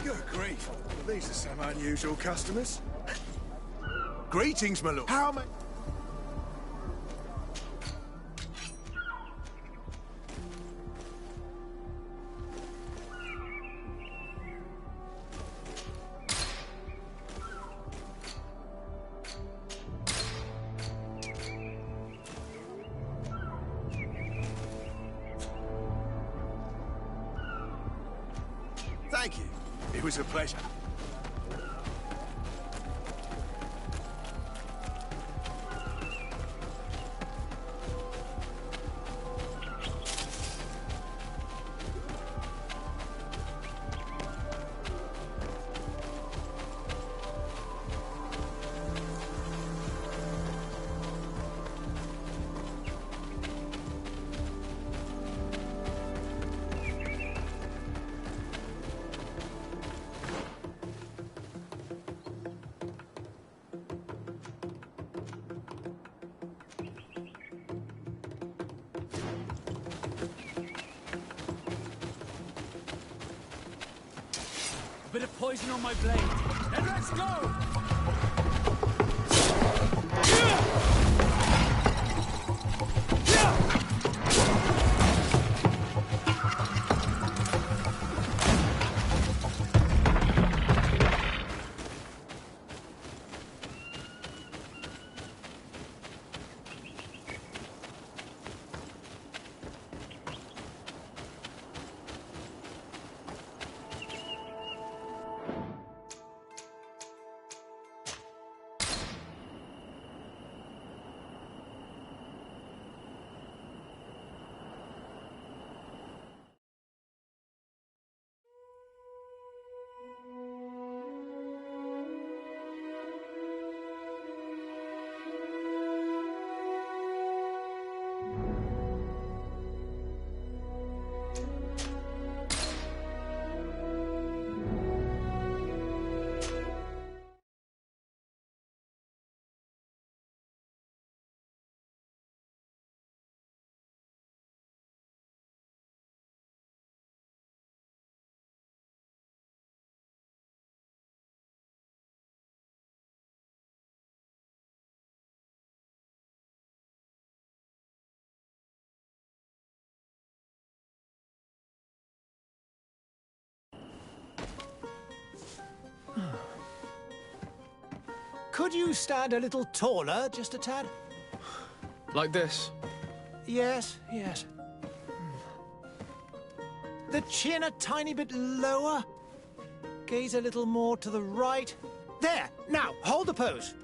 Good grief. These are some unusual customers. Greetings, my lord. How may... Thank you. It was a pleasure. A bit of poison on my blade. And let's go! Could you stand a little taller, just a tad? Like this? Yes, yes. The chin a tiny bit lower. Gaze a little more to the right. There! Now, hold the pose.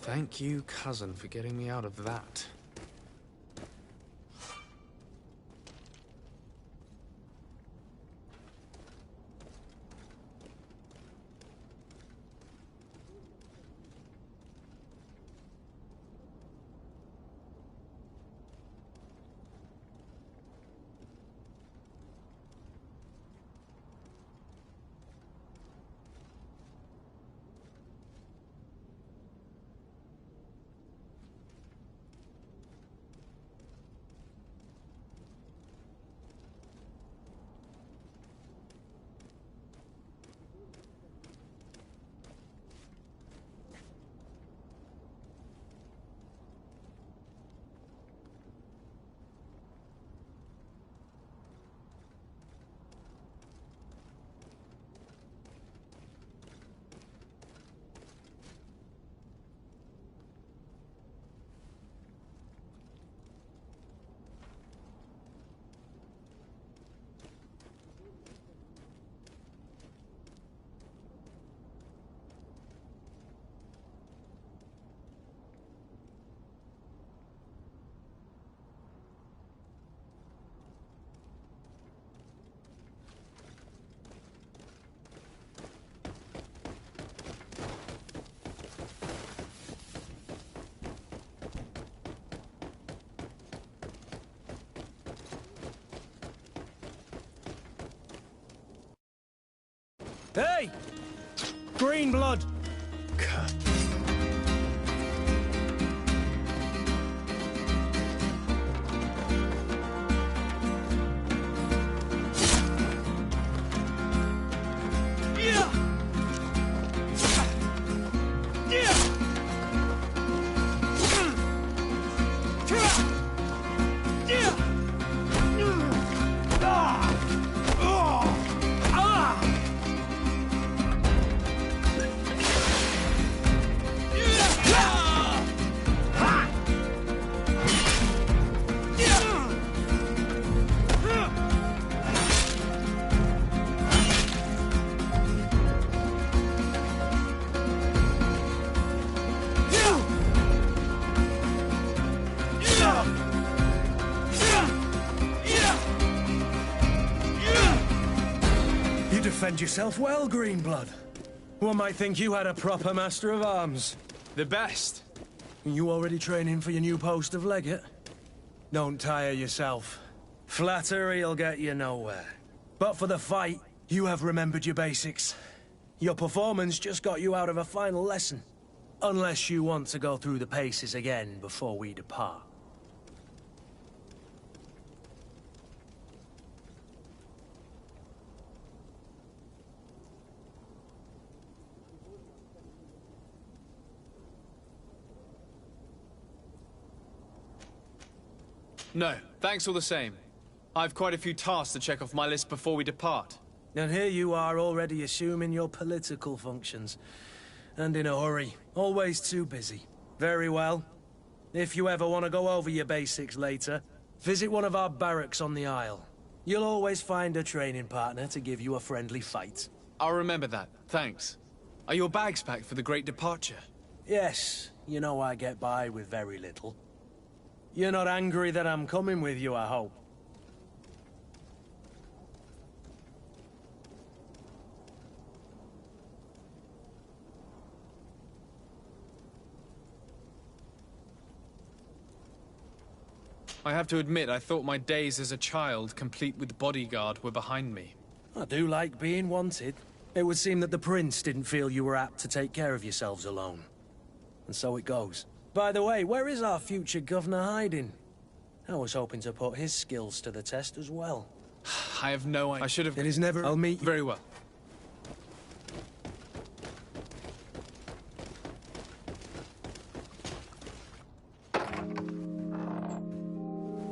Thank you, cousin, for getting me out of that. Hey! Green blood! You defend yourself well, Greenblood. One might think you had a proper master of arms. The best. You already training for your new post of legate? Don't tire yourself. Flattery'll get you nowhere. But for the fight, you have remembered your basics. Your performance just got you out of a final lesson. Unless you want to go through the paces again before we depart. No, thanks all the same. I've quite a few tasks to check off my list before we depart. And here you are already assuming your political functions. And in a hurry. Always too busy. Very well. If you ever want to go over your basics later, visit one of our barracks on the Isle. You'll always find a training partner to give you a friendly fight. I'll remember that, thanks. Are your bags packed for the great departure? Yes, you know I get by with very little. You're not angry that I'm coming with you, I hope. I have to admit, I thought my days as a child, complete with bodyguard, were behind me. I do like being wanted. It would seem that the Prince didn't feel you were apt to take care of yourselves alone. And so it goes. By the way, where is our future governor hiding? I was hoping to put his skills to the test as well. I have no idea. I should have... It is never... I'll meet you. Very well.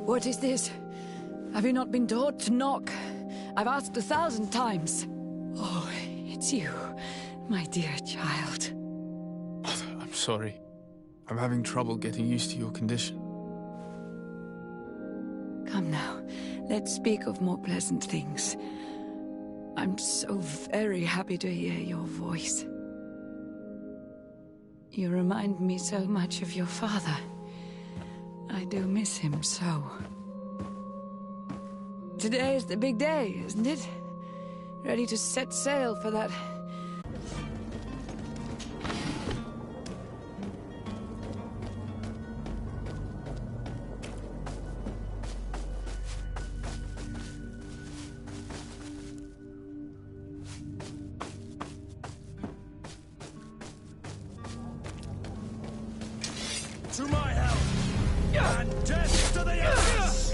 What is this? Have you not been taught to knock? I've asked 1,000 times. Oh, it's you, my dear child. I'm sorry. I'm having trouble getting used to your condition. Come now, let's speak of more pleasant things. I'm so very happy to hear your voice. You remind me so much of your father. I do miss him so. Today is the big day, isn't it? Ready to set sail for that... To my help! And death to the Empress!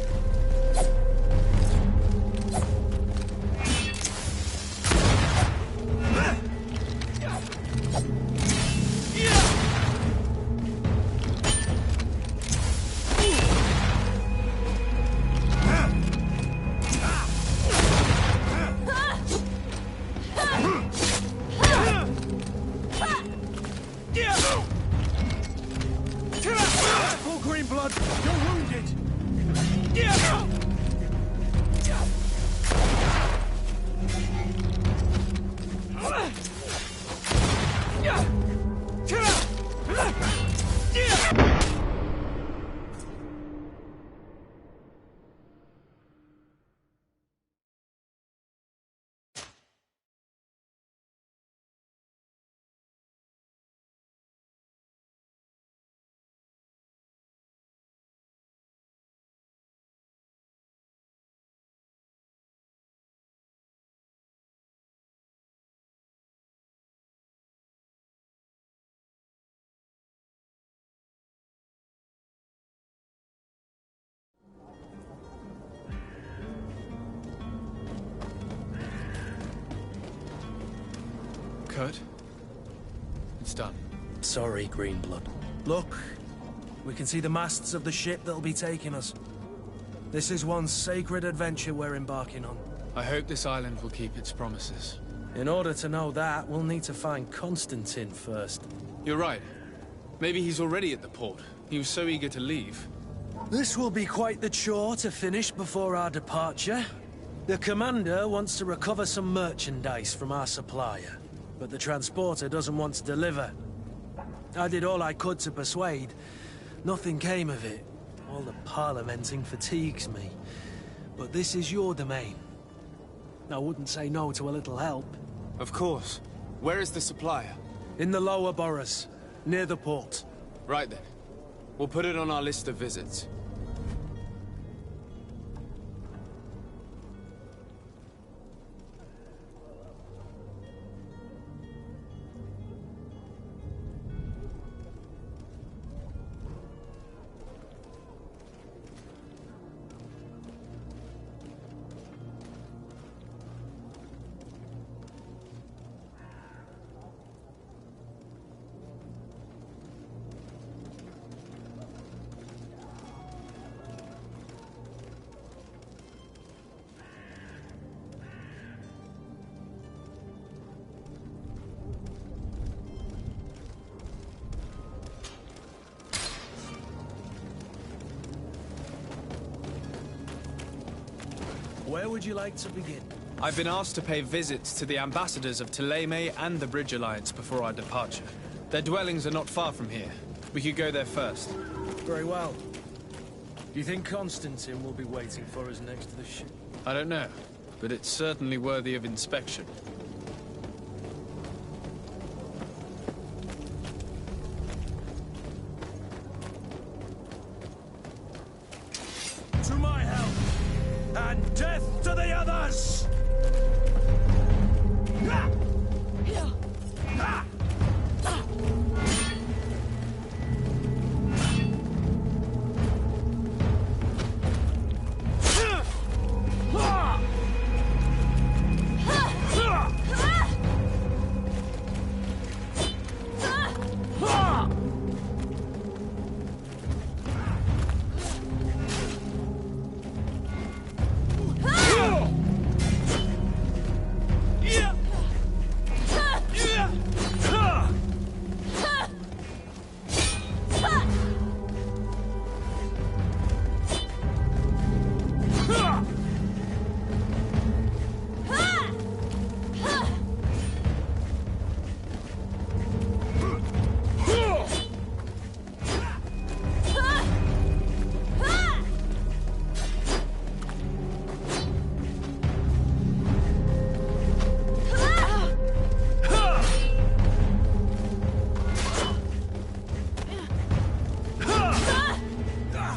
Greenblood, you're wounded! Kurt. It's done. Sorry, Greenblood. Look, we can see the masts of the ship that'll be taking us. This is one sacred adventure we're embarking on. I hope this island will keep its promises. In order to know that, we'll need to find Constantine first. You're right. Maybe he's already at the port. He was so eager to leave. This will be quite the chore to finish before our departure. The commander wants to recover some merchandise from our supplier, but the transporter doesn't want to deliver. I did all I could to persuade. Nothing came of it. All the parliamenting fatigues me. But this is your domain. I wouldn't say no to a little help. Of course. Where is the supplier? In the lower boroughs, near the port. Right then. We'll put it on our list of visits. Where would you like to begin? I've been asked to pay visits to the ambassadors of Thélème and the Bridge Alliance before our departure. Their dwellings are not far from here. We could go there first. Very well. Do you think Constantine will be waiting for us next to the ship? I don't know, but it's certainly worthy of inspection. To my help! And death to the others!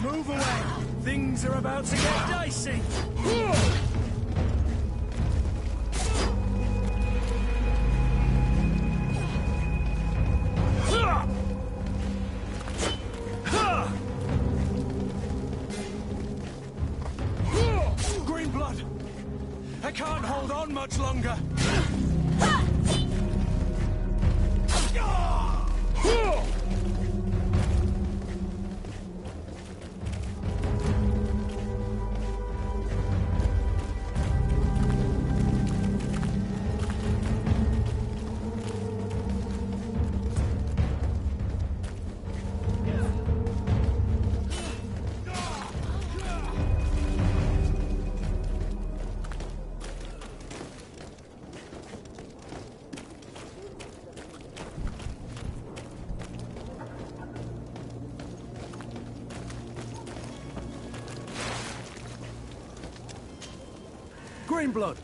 Move away! Things are about to get dicey! Greenblood! I can't hold on much longer! Greenblood!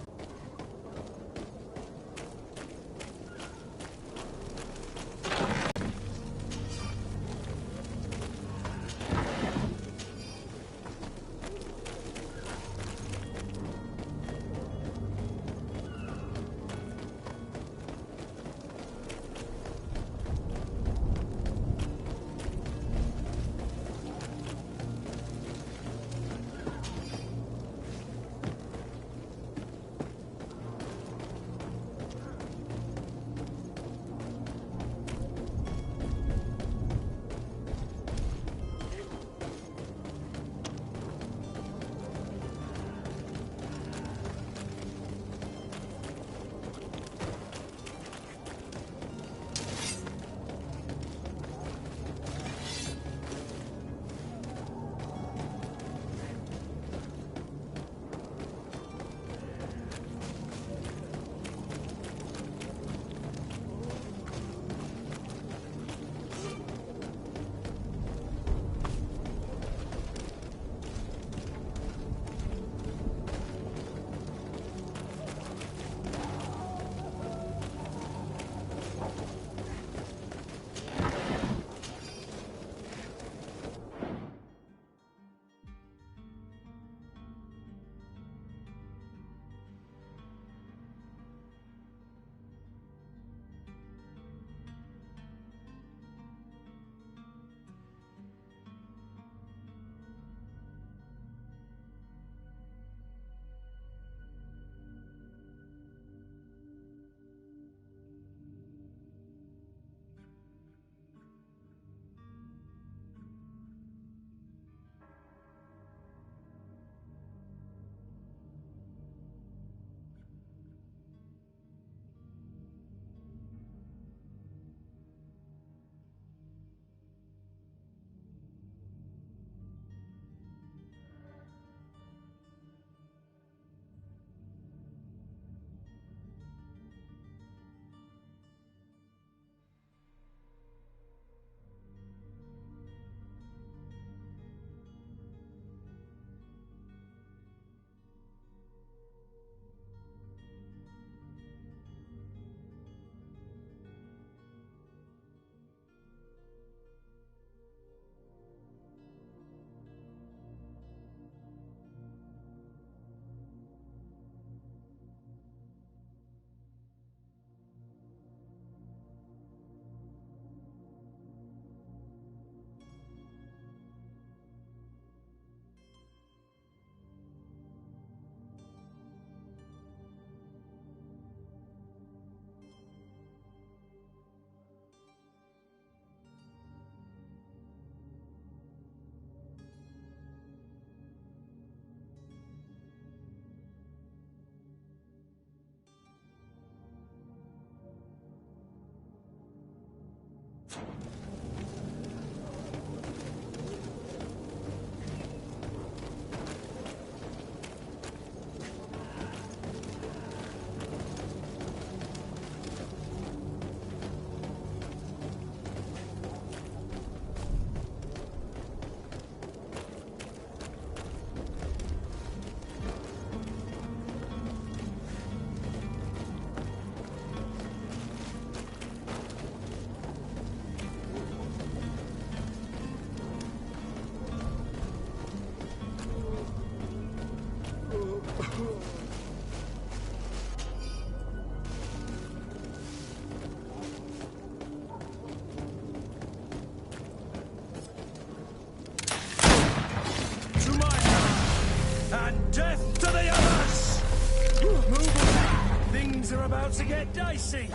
are about to get dicey.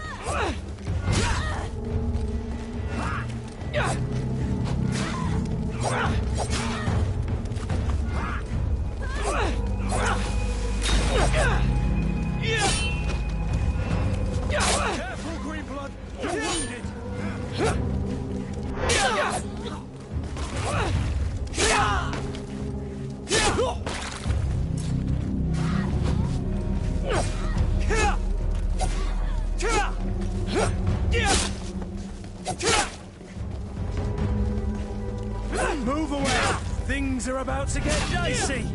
Careful, Greenblood! You're wounded! Move away! Things are about to get dicey!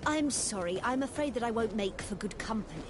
I'm sorry. I'm afraid that I won't make for good company.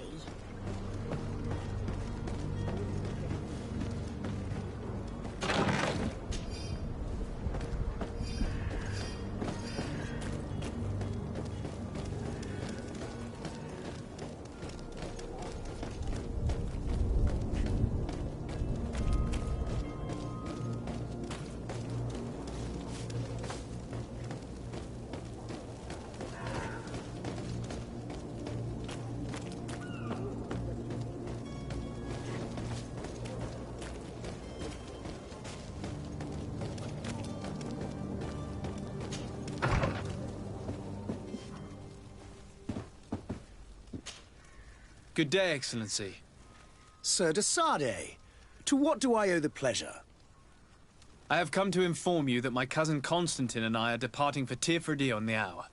Good day, Excellency. Sir de Sardet, to what do I owe the pleasure? I have come to inform you that my cousin Constantine and I are departing for Teerfredi on the hour.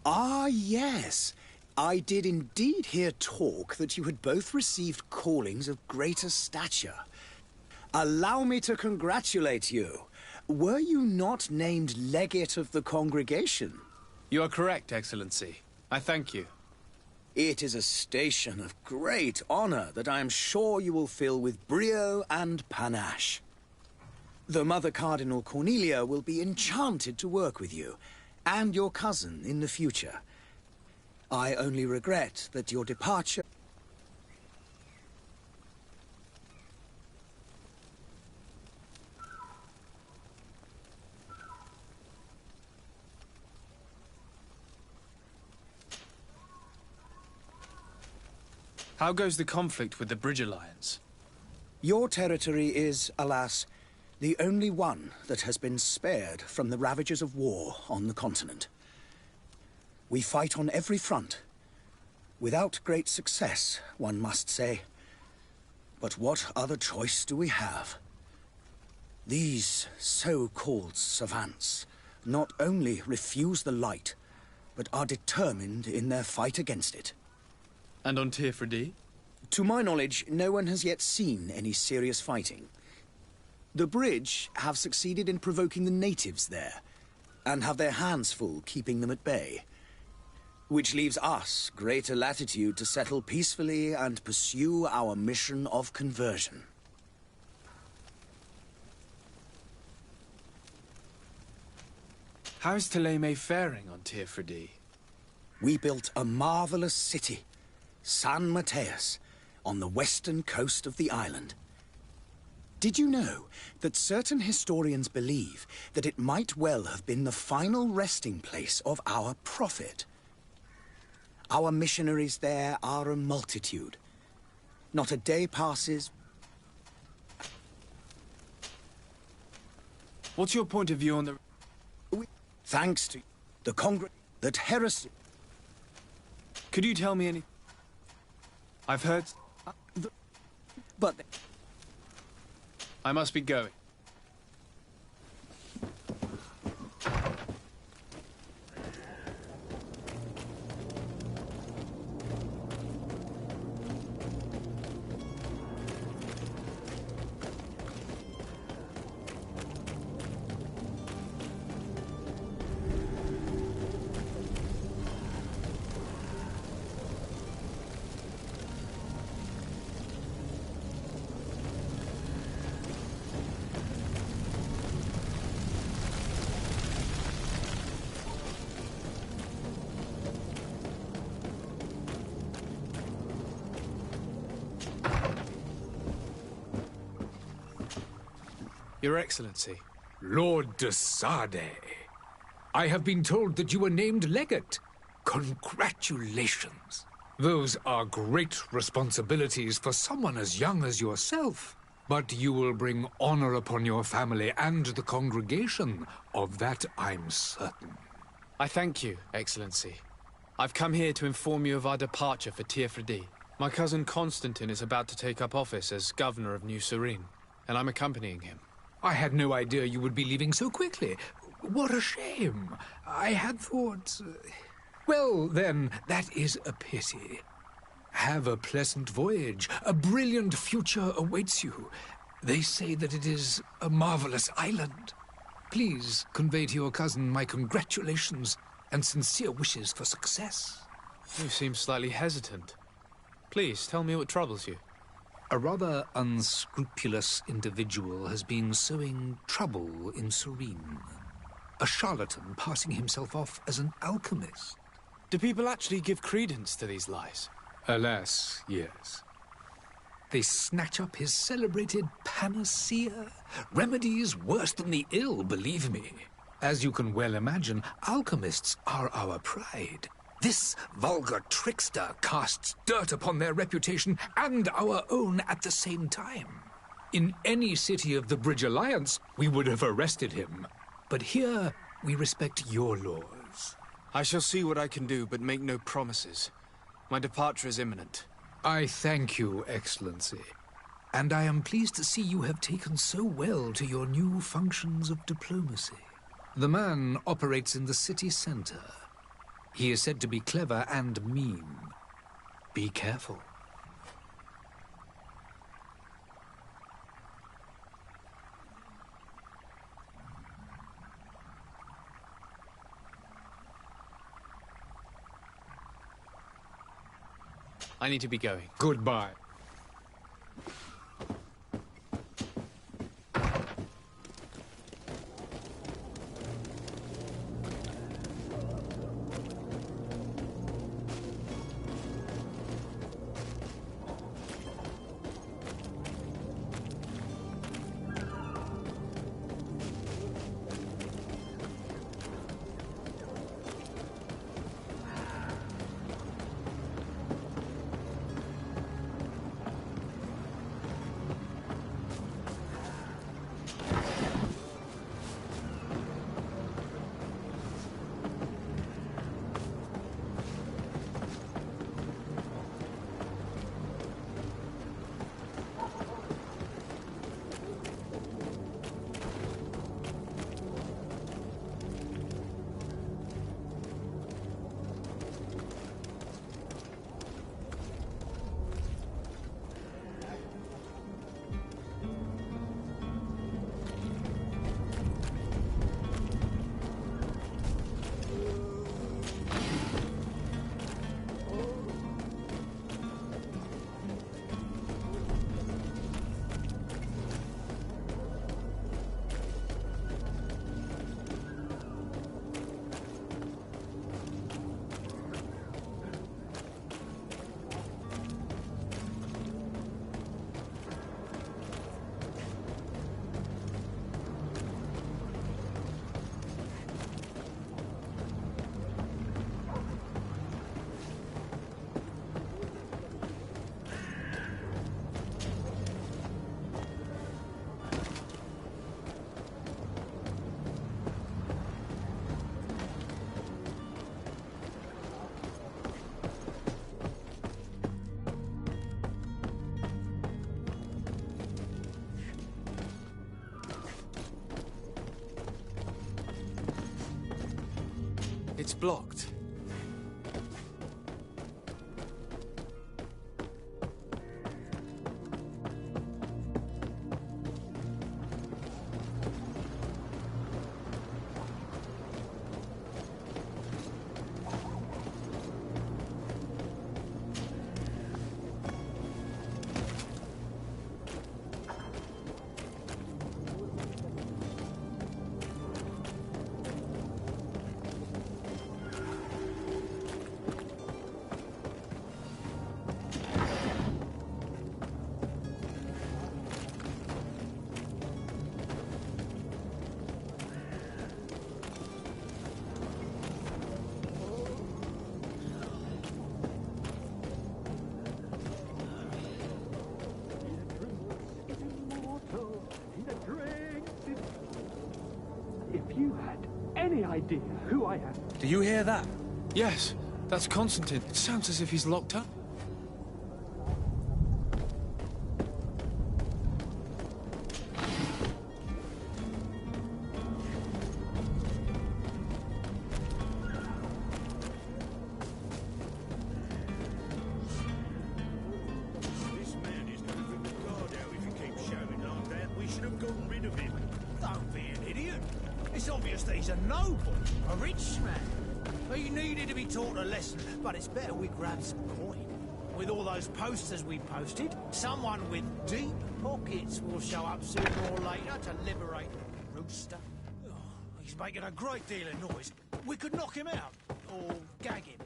Ah, yes. I did indeed hear talk that you had both received callings of greater stature. Allow me to congratulate you. Were you not named legate of the congregation? You are correct, Excellency. I thank you. It is a station of great honor that I am sure you will fill with brio and panache. The Mother Cardinal Cornelia will be enchanted to work with you, and your cousin in the future. I only regret that your departure... How goes the conflict with the Bridge Alliance? Your territory is, alas, the only one that has been spared from the ravages of war on the continent. We fight on every front. Without great success, one must say. But what other choice do we have? These so-called savants not only refuse the light, but are determined in their fight against it. And on Teerfredi? To my knowledge, no one has yet seen any serious fighting. The Bridge have succeeded in provoking the natives there, and have their hands full keeping them at bay. Which leaves us greater latitude to settle peacefully and pursue our mission of conversion. How is Thélème faring on Teerfredi? We built a marvelous city, San Mateus, on the western coast of the island. Did you know that certain historians believe that it might well have been the final resting place of our prophet? Our missionaries there are a multitude. Not a day passes. What's your point of view on the... Thanks to... The Congress... that heresy... Could you tell me any... I've heard... But... I must be going. Your Excellency. Lord de Sade, I have been told that you were named legate. Congratulations. Those are great responsibilities for someone as young as yourself. But you will bring honor upon your family and the congregation. Of that, I'm certain. I thank you, Excellency. I've come here to inform you of our departure for Teofredi. My cousin Constantine is about to take up office as governor of New Serene, and I'm accompanying him. I had no idea you would be leaving so quickly. What a shame. I had thought... Well, then, that is a pity. Have a pleasant voyage. A brilliant future awaits you. They say that it is a marvelous island. Please convey to your cousin my congratulations and sincere wishes for success. You seem slightly hesitant. Please, tell me what troubles you. A rather unscrupulous individual has been sowing trouble in Serene. A charlatan passing himself off as an alchemist. Do people actually give credence to these lies? Alas, yes. They snatch up his celebrated panacea. Remedies worse than the ill, believe me. As you can well imagine, alchemists are our pride. This vulgar trickster casts dirt upon their reputation and our own at the same time. In any city of the Bridge Alliance, we would have arrested him. But here, we respect your laws. I shall see what I can do, but make no promises. My departure is imminent. I thank you, Excellency. And I am pleased to see you have taken so well to your new functions of diplomacy. The man operates in the city center. He is said to be clever and mean. Be careful. I need to be going. Goodbye. blocked. If you had any idea who I am... Do you hear that? Yes, that's Constantine. It sounds as if he's locked up. This man is going to rip the guard out if he keeps shouting like that. We should have gotten rid of him. Don't be an idiot. It's obvious that he's a noble, a rich man. He needed to be taught a lesson, but it's better we grab some coin. With all those posters we posted, someone with deep pockets will show up sooner or later to liberate the rooster. Oh, he's making a great deal of noise. We could knock him out, or gag him.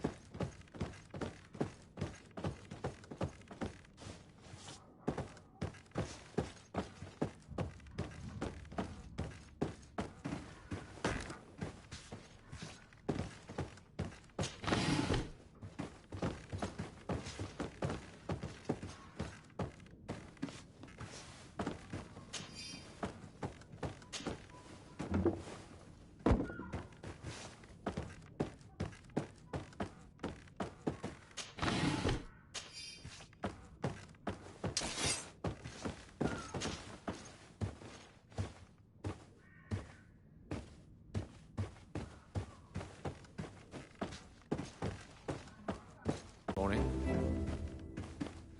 Morning.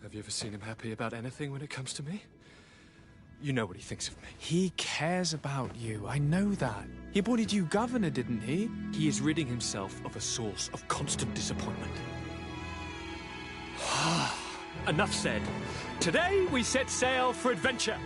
Have you ever seen him happy about anything when it comes to me? You know what he thinks of me. He cares about you, I know that. He appointed you governor, didn't he? He is ridding himself of a source of constant disappointment. Enough said. Today we set sail for adventure.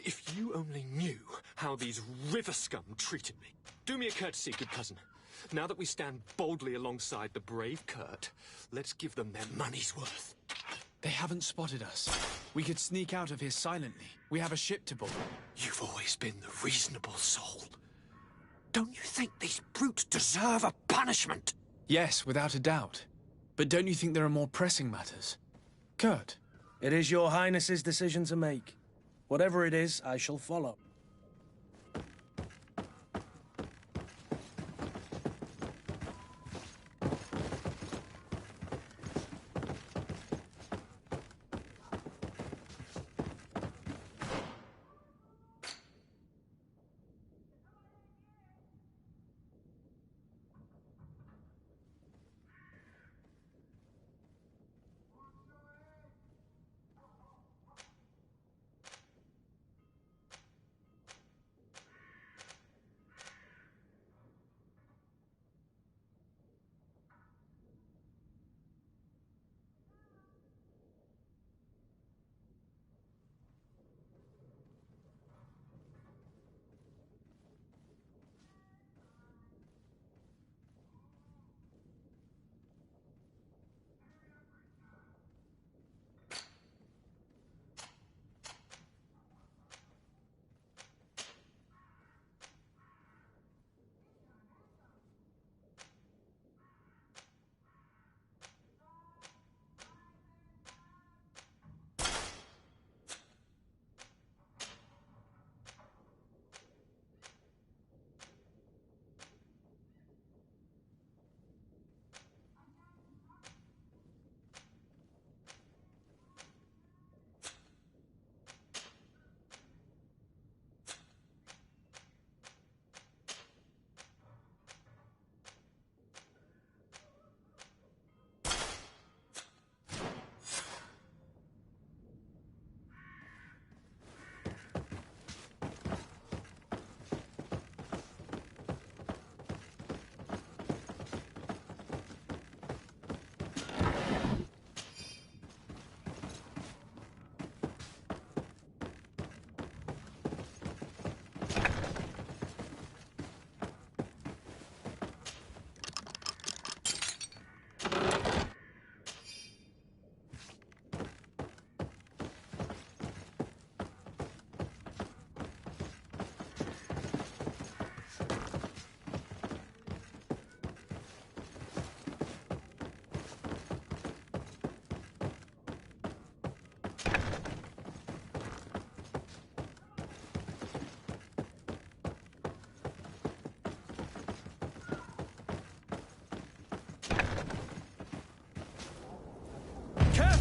If you only knew how these river scum treated me. Do me a courtesy, good cousin. Now that we stand boldly alongside the brave Kurt, let's give them their money's worth. They haven't spotted us. We could sneak out of here silently. We have a ship to board. You've always been the reasonable soul. Don't you think these brutes deserve a punishment? Yes, without a doubt. But don't you think there are more pressing matters? Kurt? It is your highness's decision to make. Whatever it is, I shall follow.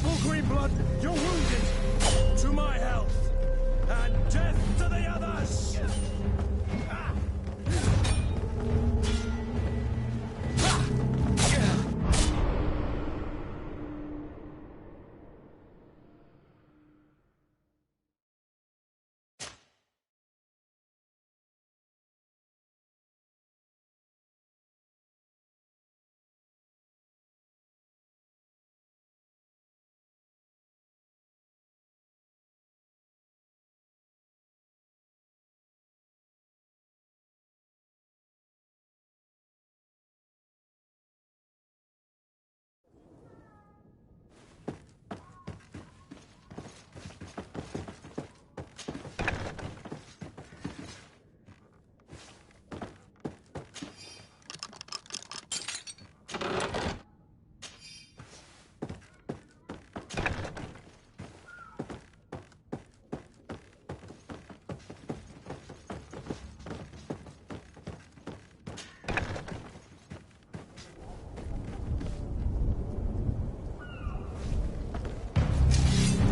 Careful, Greenblood! You're wounded! To my health! And death to the others!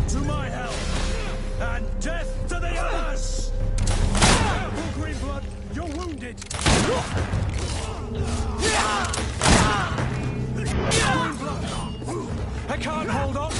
To my health! And death to the others! Careful, Greenblood! You're wounded! Greenblood! I can't hold on!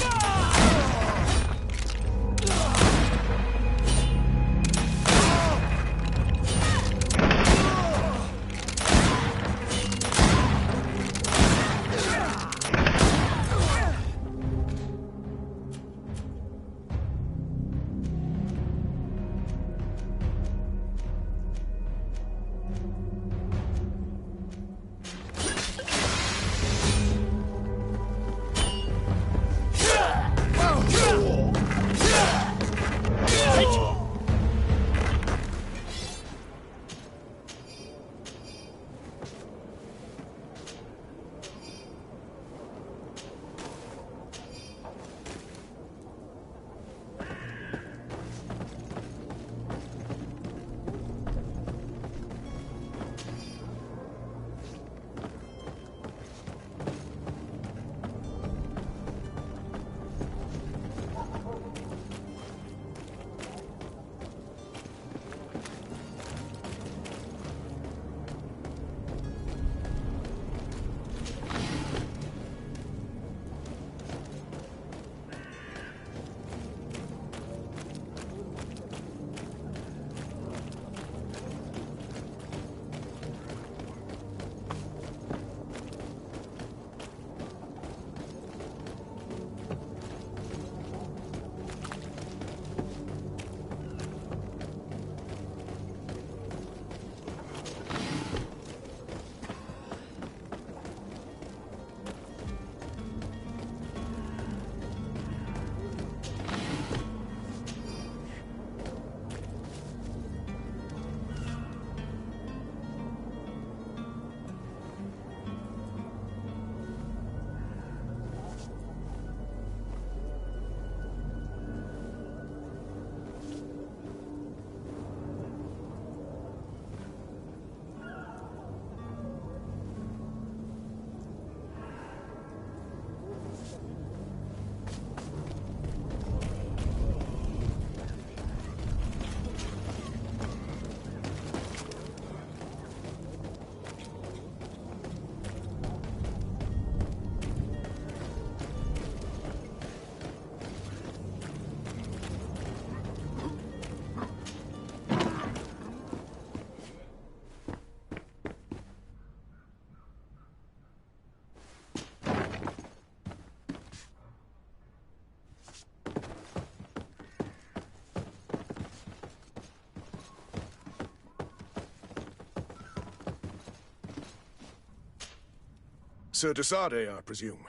Sir de Sardet, I presume.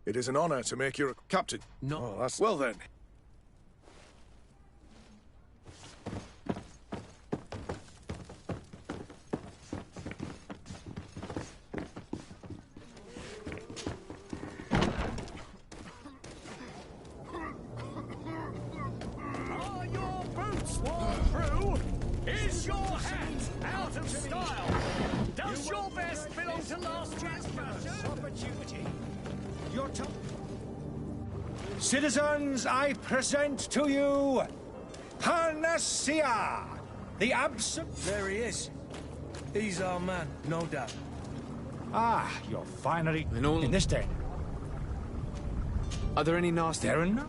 It is an honor to make you a captain. No. Oh, that's... Well then. Are your boots worn through? Is your hat out of style? Does your vest belong to last year's first opportunity? Your top... Citizens, I present to you Panacea, the absolute... There he is. He's our man, no doubt. Ah, you're finally in this day. Are there any nasty... Darren?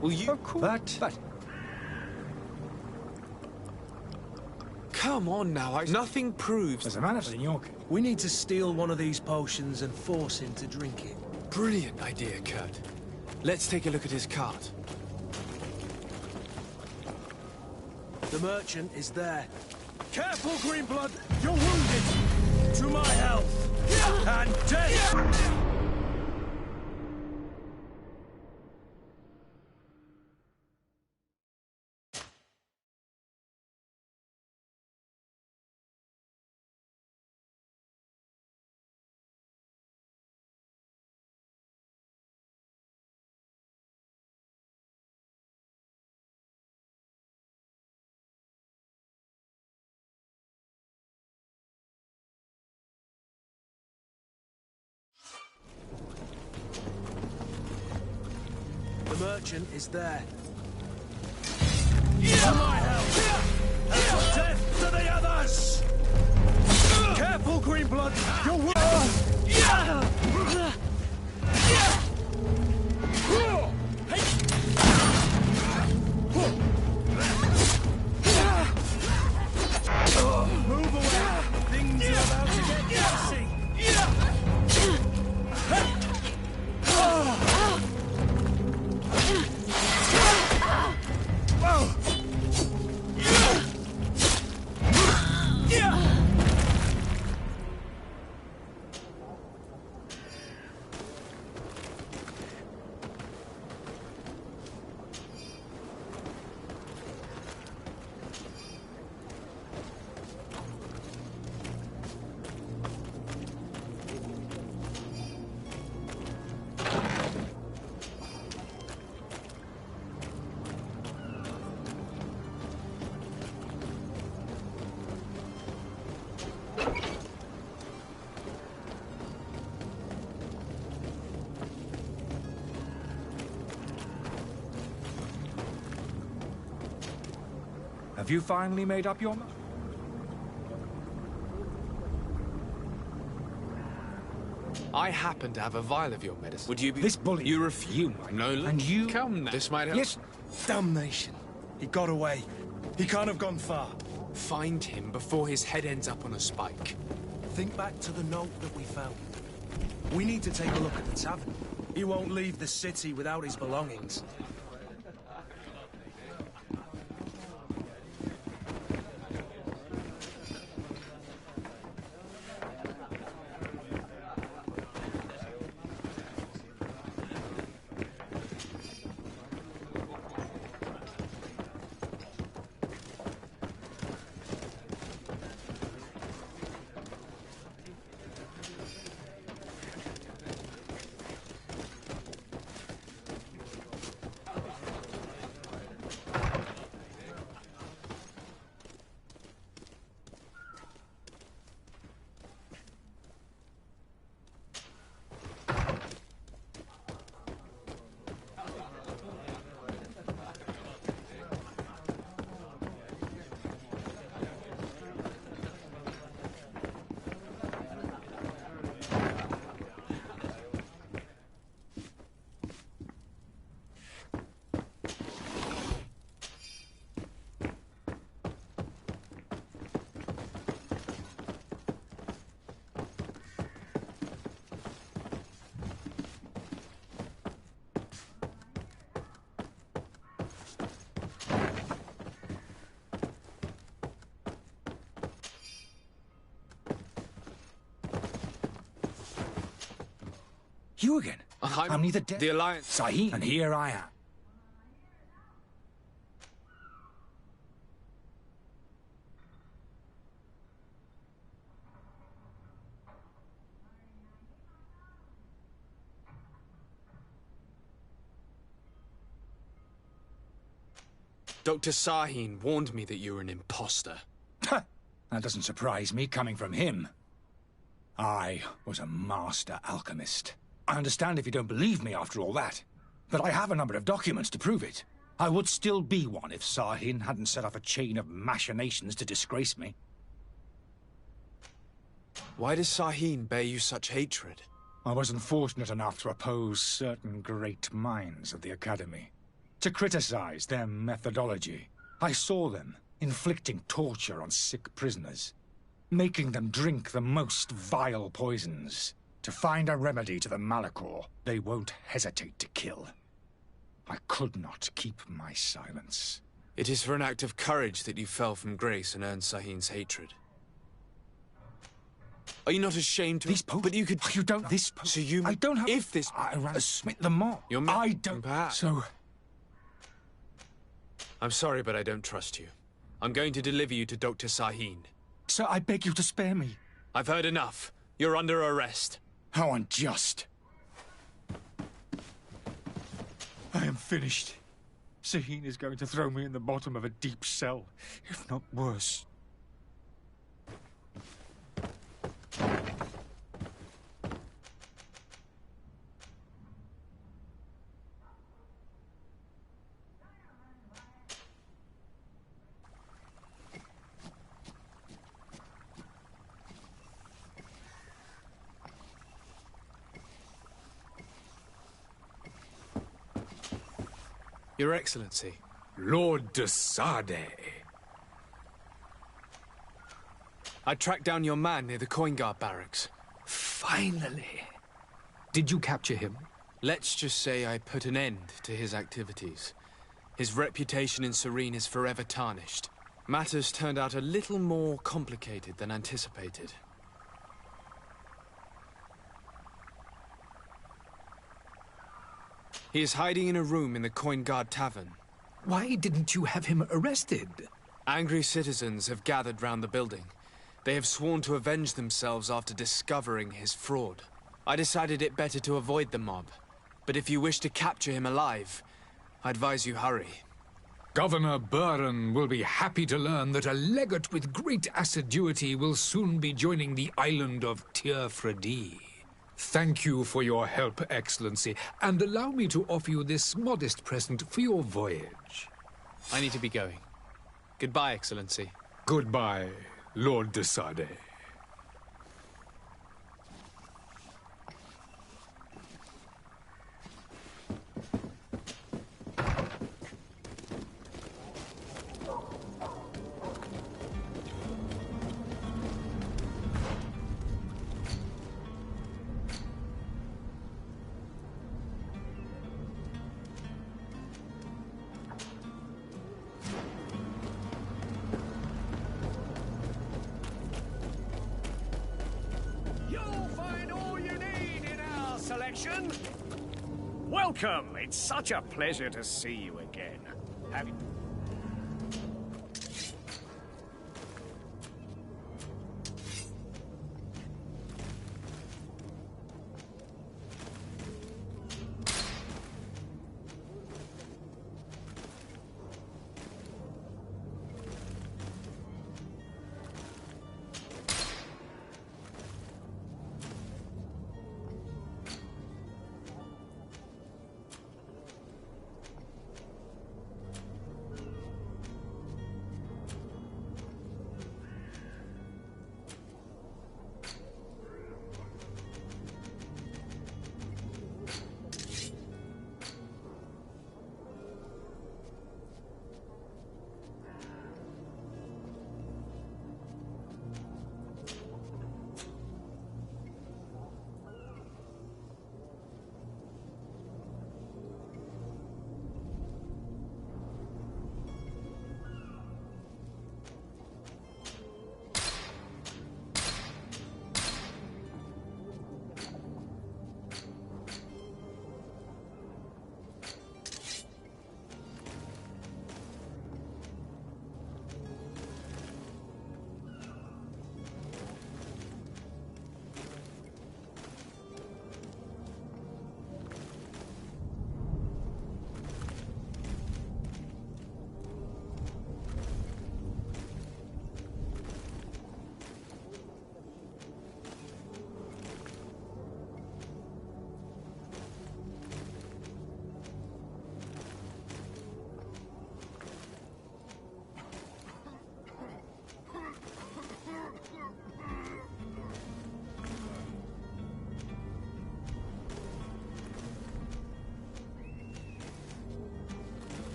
Will you... Of course. But... Come on now, nothing proves... As a man of York. We need to steal one of these potions and force him to drink it. Brilliant idea, Kurt. Let's take a look at his cart. The merchant is there. Careful, Greenblood! You're wounded! To my health! And death! The merchant is there. To my help! And death to the others! Careful, Greenblood! You're move away! Things are about to get dicey! Have you finally made up your mind? I happen to have a vial of your medicine. Would you be... This bully... You refuse. You might. No, And you... Come now. This might help. Yes. Damnation. He got away. He can't have gone far. Find him before his head ends up on a spike. Think back to the note that we found. We need to take a look at the tavern. He won't leave the city without his belongings. You again? I'm neither dead... The Alliance... Saheen. And here I am. Dr. Saheen warned me that you were an imposter. That doesn't surprise me, coming from him. I was a master alchemist. I understand if you don't believe me after all that, but I have a number of documents to prove it. I would still be one if Sahin hadn't set off a chain of machinations to disgrace me. Why does Sahin bear you such hatred? I was unfortunate enough to oppose certain great minds of the Academy, to criticize their methodology. I saw them inflicting torture on sick prisoners, making them drink the most vile poisons. To find a remedy to the Malachor, they won't hesitate to kill. I could not keep my silence. It is for an act of courage that you fell from grace and earned Sahin's hatred. Are you not ashamed to... These posts? But you could... You don't... This So you... I don't have... If this... I ran Smith the mob. You're... I don't... Perhaps. So... I'm sorry, but I don't trust you. I'm going to deliver you to Dr. Sahin. Sir, I beg you to spare me. I've heard enough. You're under arrest. How unjust. I am finished. Sahin is going to throw me in the bottom of a deep cell, if not worse. Your Excellency. Lord de Sade. I tracked down your man near the Coin Guard barracks. Finally. Did you capture him? Let's just say I put an end to his activities. His reputation in Serene is forever tarnished. Matters turned out a little more complicated than anticipated. He is hiding in a room in the Coin Guard Tavern. Why didn't you have him arrested? Angry citizens have gathered round the building. They have sworn to avenge themselves after discovering his fraud. I decided it better to avoid the mob. But if you wish to capture him alive, I advise you hurry. Governor Buren will be happy to learn that a legate with great assiduity will soon be joining the island of Teofredi. Thank you for your help, Excellency, and allow me to offer you this modest present for your voyage. I need to be going. Goodbye, Excellency. Goodbye, Lord de Sade. Welcome! It's such a pleasure to see you again. Have you...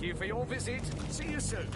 you for your visit. See you soon.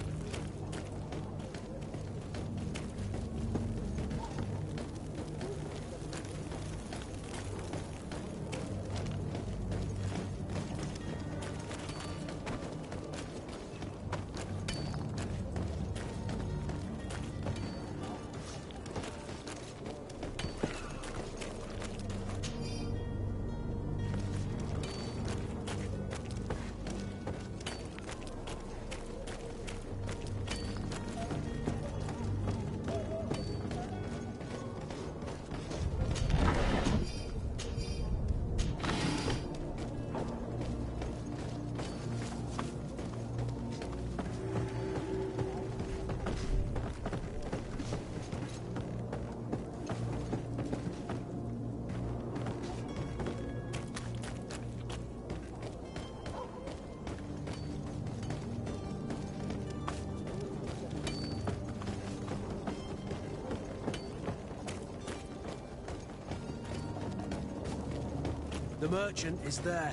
The merchant is there.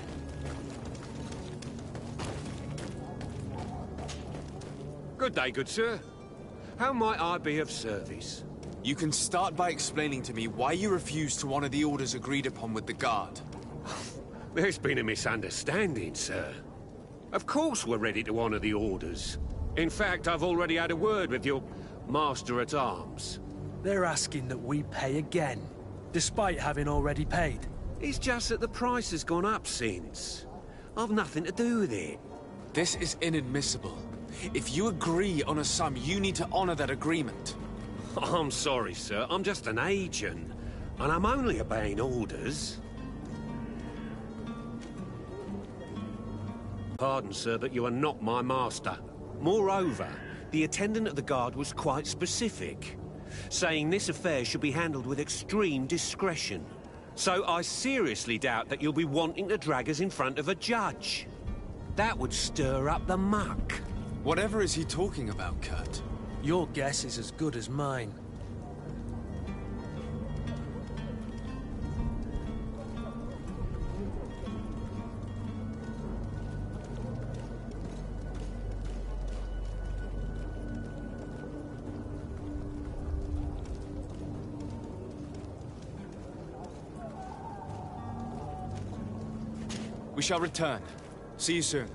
Good day, good sir. How might I be of service? You can start by explaining to me why you refuse to honor the orders agreed upon with the guard. There's been a misunderstanding, sir. Of course we're ready to honor the orders. In fact, I've already had a word with your master-at-arms. They're asking that we pay again, despite having already paid. It's just that the price has gone up since. I've nothing to do with it. This is inadmissible. If you agree on a sum, you need to honor that agreement. I'm sorry, sir. I'm just an agent. And I'm only obeying orders. Pardon, sir, but you are not my master. Moreover, the attendant of the guard was quite specific, saying this affair should be handled with extreme discretion. So I seriously doubt that you'll be wanting to drag us in front of a judge. That would stir up the muck. Whatever is he talking about, Kurt? Your guess is as good as mine. We shall return. See you soon.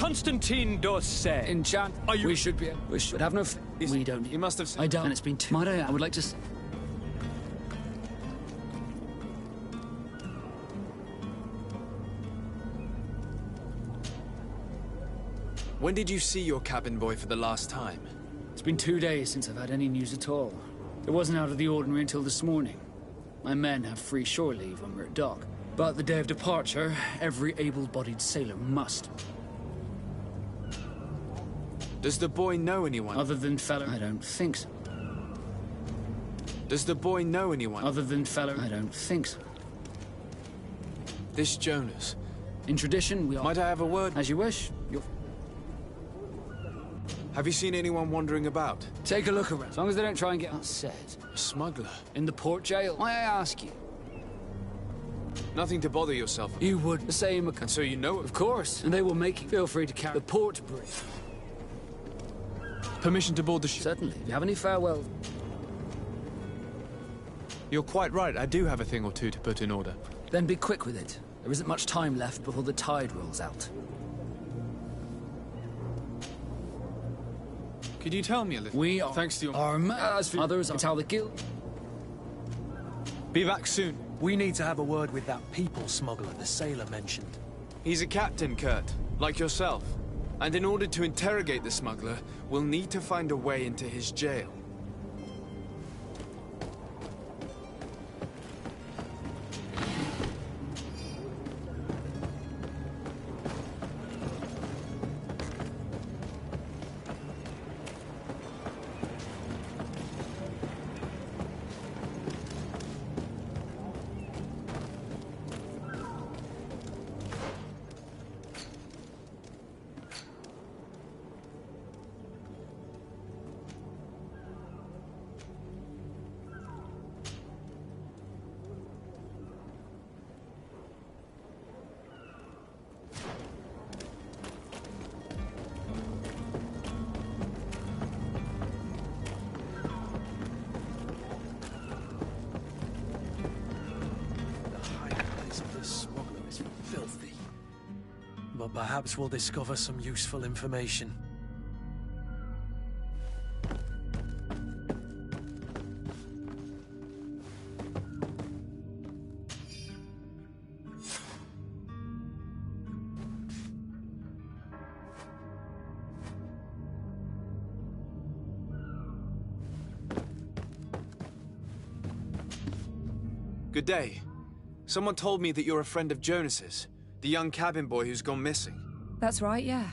Constantine d'Orsay. Enchant. Are you... We should be... We should have no... We don't... He must have... I don't. And it's been too... Might I would like to... When did you see your cabin boy for the last time? It's been 2 days since I've had any news at all. It wasn't out of the ordinary until this morning. My men have free shore leave when we're at dock. But the day of departure, every able-bodied sailor must. Does the boy know anyone? Other than Feller? I don't think so. Does the boy know anyone? Other than Feller? I don't think so. This Jonas. In tradition, we are... Might I have a word? As you wish. Have you seen anyone wandering about? Take a look around. As long as they don't try and get upset. A smuggler? In the port jail? May I ask you? Nothing to bother yourself about. You would the same. And so you know it? Of course. And they will make you feel free to carry the port bridge. Permission to board the ship? Certainly. If you have any farewell... You're quite right. I do have a thing or two to put in order. Then be quick with it. There isn't much time left before the tide rolls out. Could you tell me a little? We are... Thanks to your... As for others, it's how the guild... Be back soon. We need to have a word with that people smuggler the sailor mentioned. He's a captain, Kurt, like yourself. And in order to interrogate the smuggler, we'll need to find a way into his jail. But perhaps we'll discover some useful information. Good day. Someone told me that you're a friend of Jonas's. The young cabin boy who's gone missing. That's right, yeah.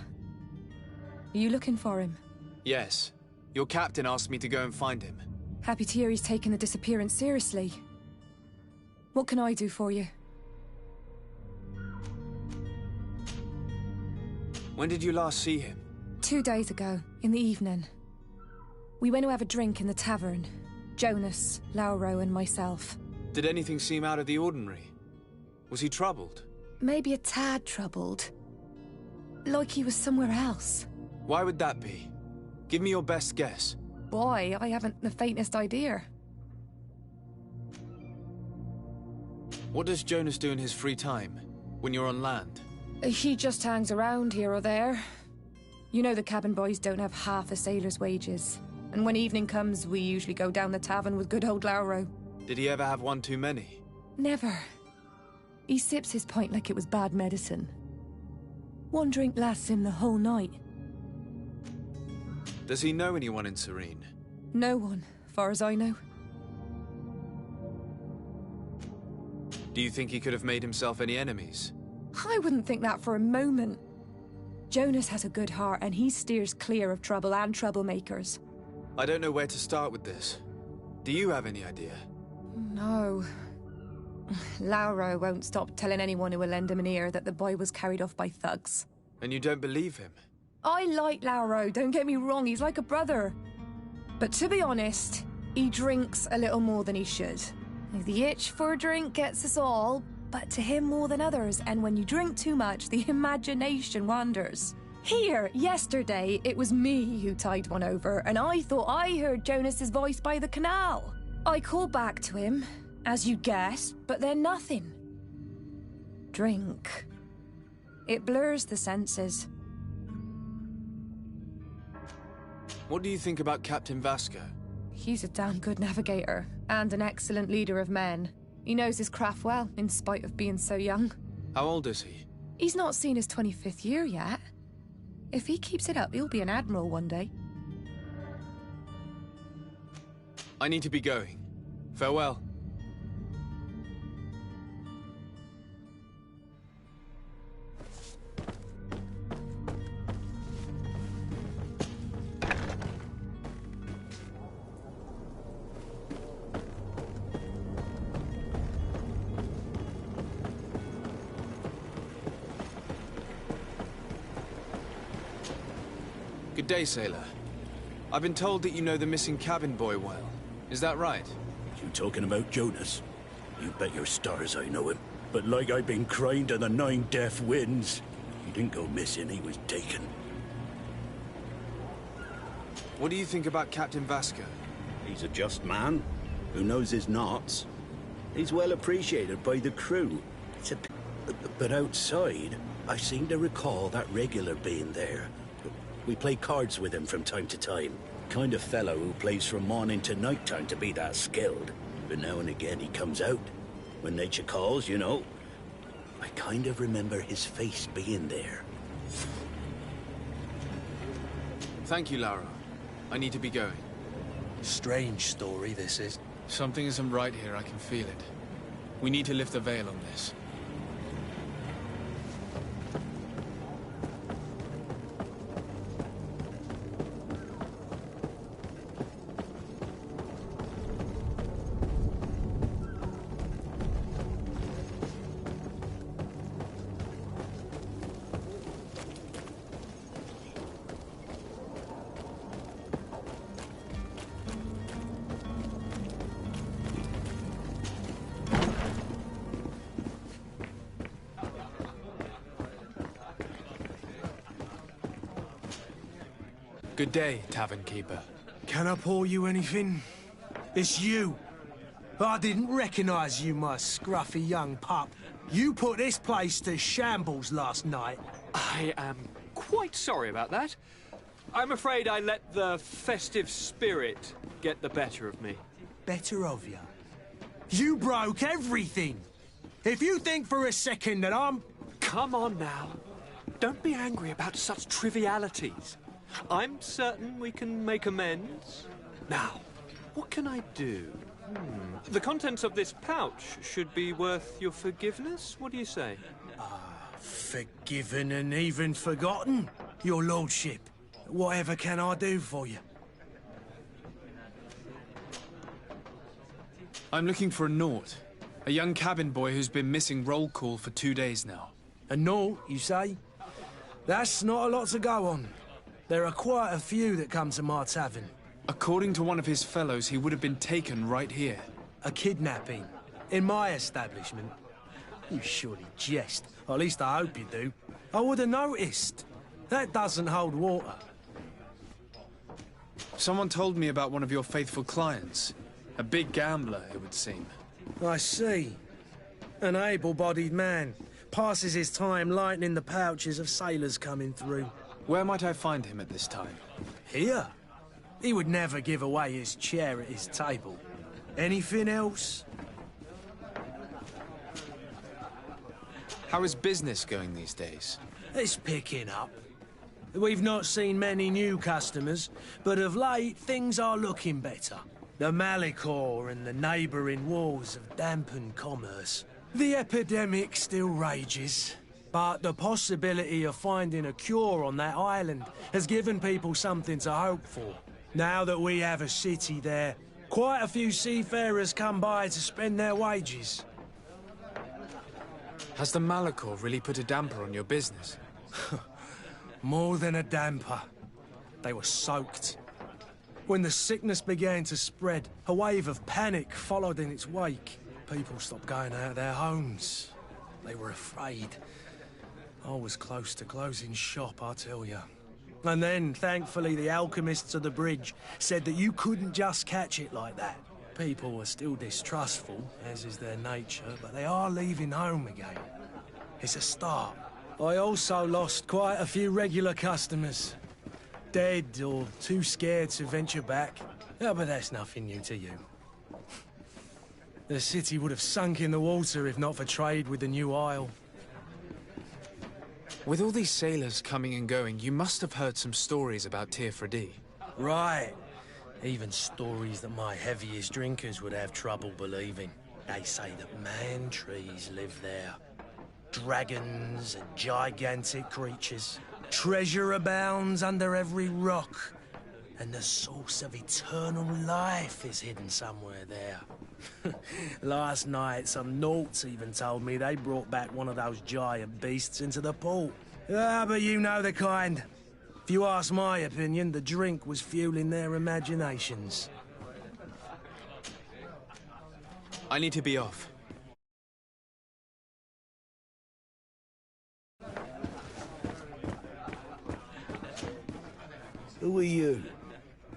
Are you looking for him? Yes. Your captain asked me to go and find him. Happy to hear he's taken the disappearance seriously. What can I do for you? When did you last see him? 2 days ago, in the evening. We went to have a drink in the tavern. Jonas, Lauro and myself. Did anything seem out of the ordinary? Was he troubled? Maybe a tad troubled. Like he was somewhere else. Why would that be? Give me your best guess. Why? I haven't the faintest idea. What does Jonas do in his free time, when you're on land? He just hangs around here or there. You know the cabin boys don't have half a sailor's wages. And when evening comes, we usually go down the tavern with good old Lauro. Did he ever have one too many? Never. He sips his pint like it was bad medicine. One drink lasts him the whole night. Does he know anyone in Serene? No one, far as I know. Do you think he could have made himself any enemies? I wouldn't think that for a moment. Jonas has a good heart and he steers clear of trouble and troublemakers. I don't know where to start with this. Do you have any idea? No. Lauro won't stop telling anyone who will lend him an ear that the boy was carried off by thugs. And you don't believe him? I like Lauro, don't get me wrong, he's like a brother. But to be honest, he drinks a little more than he should. The itch for a drink gets us all, but to him more than others, and when you drink too much, the imagination wanders. Here, yesterday, it was me who tied one over, and I thought I heard Jonas's voice by the canal. I called back to him, as you guessed, but then nothing. Drink. It blurs the senses. What do you think about Captain Vasco? He's a damn good navigator, and an excellent leader of men. He knows his craft well, in spite of being so young. How old is he? He's not seen his 25th year yet. If he keeps it up, he'll be an admiral one day. I need to be going. Farewell. Good day, sailor. I've been told that you know the missing cabin boy well. Is that right? You talking about Jonas? You bet your stars I know him. But like I've been crying to the 9 deaf winds, he didn't go missing, he was taken. What do you think about Captain Vasco? He's a just man, who knows his knots. He's well appreciated by the crew. But outside, I seem to recall that regular being there. We play cards with him from time to time. Kind of fellow who plays from morning to night time to be that skilled. But now and again he comes out. When nature calls, you know. I kind of remember his face being there. Thank you, Lara. I need to be going. Strange story, this is. Something isn't right here, I can feel it. We need to lift the veil on this. Good day, tavern keeper. Can I pour you anything? It's you. I didn't recognize you, my scruffy young pup. You put this place to shambles last night. I am quite sorry about that. I'm afraid I let the festive spirit get the better of me. Better of you? You broke everything. If you think for a second that I'm... Come on now. Don't be angry about such trivialities. I'm certain we can make amends. Now, what can I do? The contents of this pouch should be worth your forgiveness. What do you say? Forgiven and even forgotten, your lordship. Whatever can I do for you? I'm looking for a Naut. A young cabin boy who's been missing roll call for 2 days now. A Naut, you say? That's not a lot to go on. There are quite a few that come to my tavern. According to one of his fellows, he would have been taken right here. A kidnapping? In my establishment? You surely jest. Or at least I hope you do. I would have noticed. That doesn't hold water. Someone told me about one of your faithful clients. A big gambler, it would seem. I see. An able-bodied man. Passes his time lightening the pouches of sailors coming through. Where might I find him at this time? Here? He would never give away his chair at his table. Anything else? How is business going these days? It's picking up. We've not seen many new customers, but of late things are looking better. The Malicor and the neighbouring wars have dampened commerce. The epidemic still rages. But the possibility of finding a cure on that island has given people something to hope for. Now that we have a city there, quite a few seafarers come by to spend their wages. Has the Malicor really put a damper on your business? More than a damper. They were soaked. When the sickness began to spread, a wave of panic followed in its wake. People stopped going out of their homes. They were afraid. I was close to closing shop, I tell you. And then, thankfully, the alchemists of the bridge said that you couldn't just catch it like that. People were still distrustful, as is their nature, but they are leaving home again. It's a start. I also lost quite a few regular customers. Dead or too scared to venture back. Oh, but that's nothing new to you. The city would have sunk in the water if not for trade with the New Isle. With all these sailors coming and going, you must have heard some stories about Teofredi. Right. Even stories that my heaviest drinkers would have trouble believing. They say that man-trees live there. Dragons and gigantic creatures. Treasure abounds under every rock. And the source of eternal life is hidden somewhere there. Last night, some Nauts even told me they brought back one of those giant beasts into the port. Ah, but you know the kind. If you ask my opinion, the drink was fueling their imaginations. I need to be off. Who are you?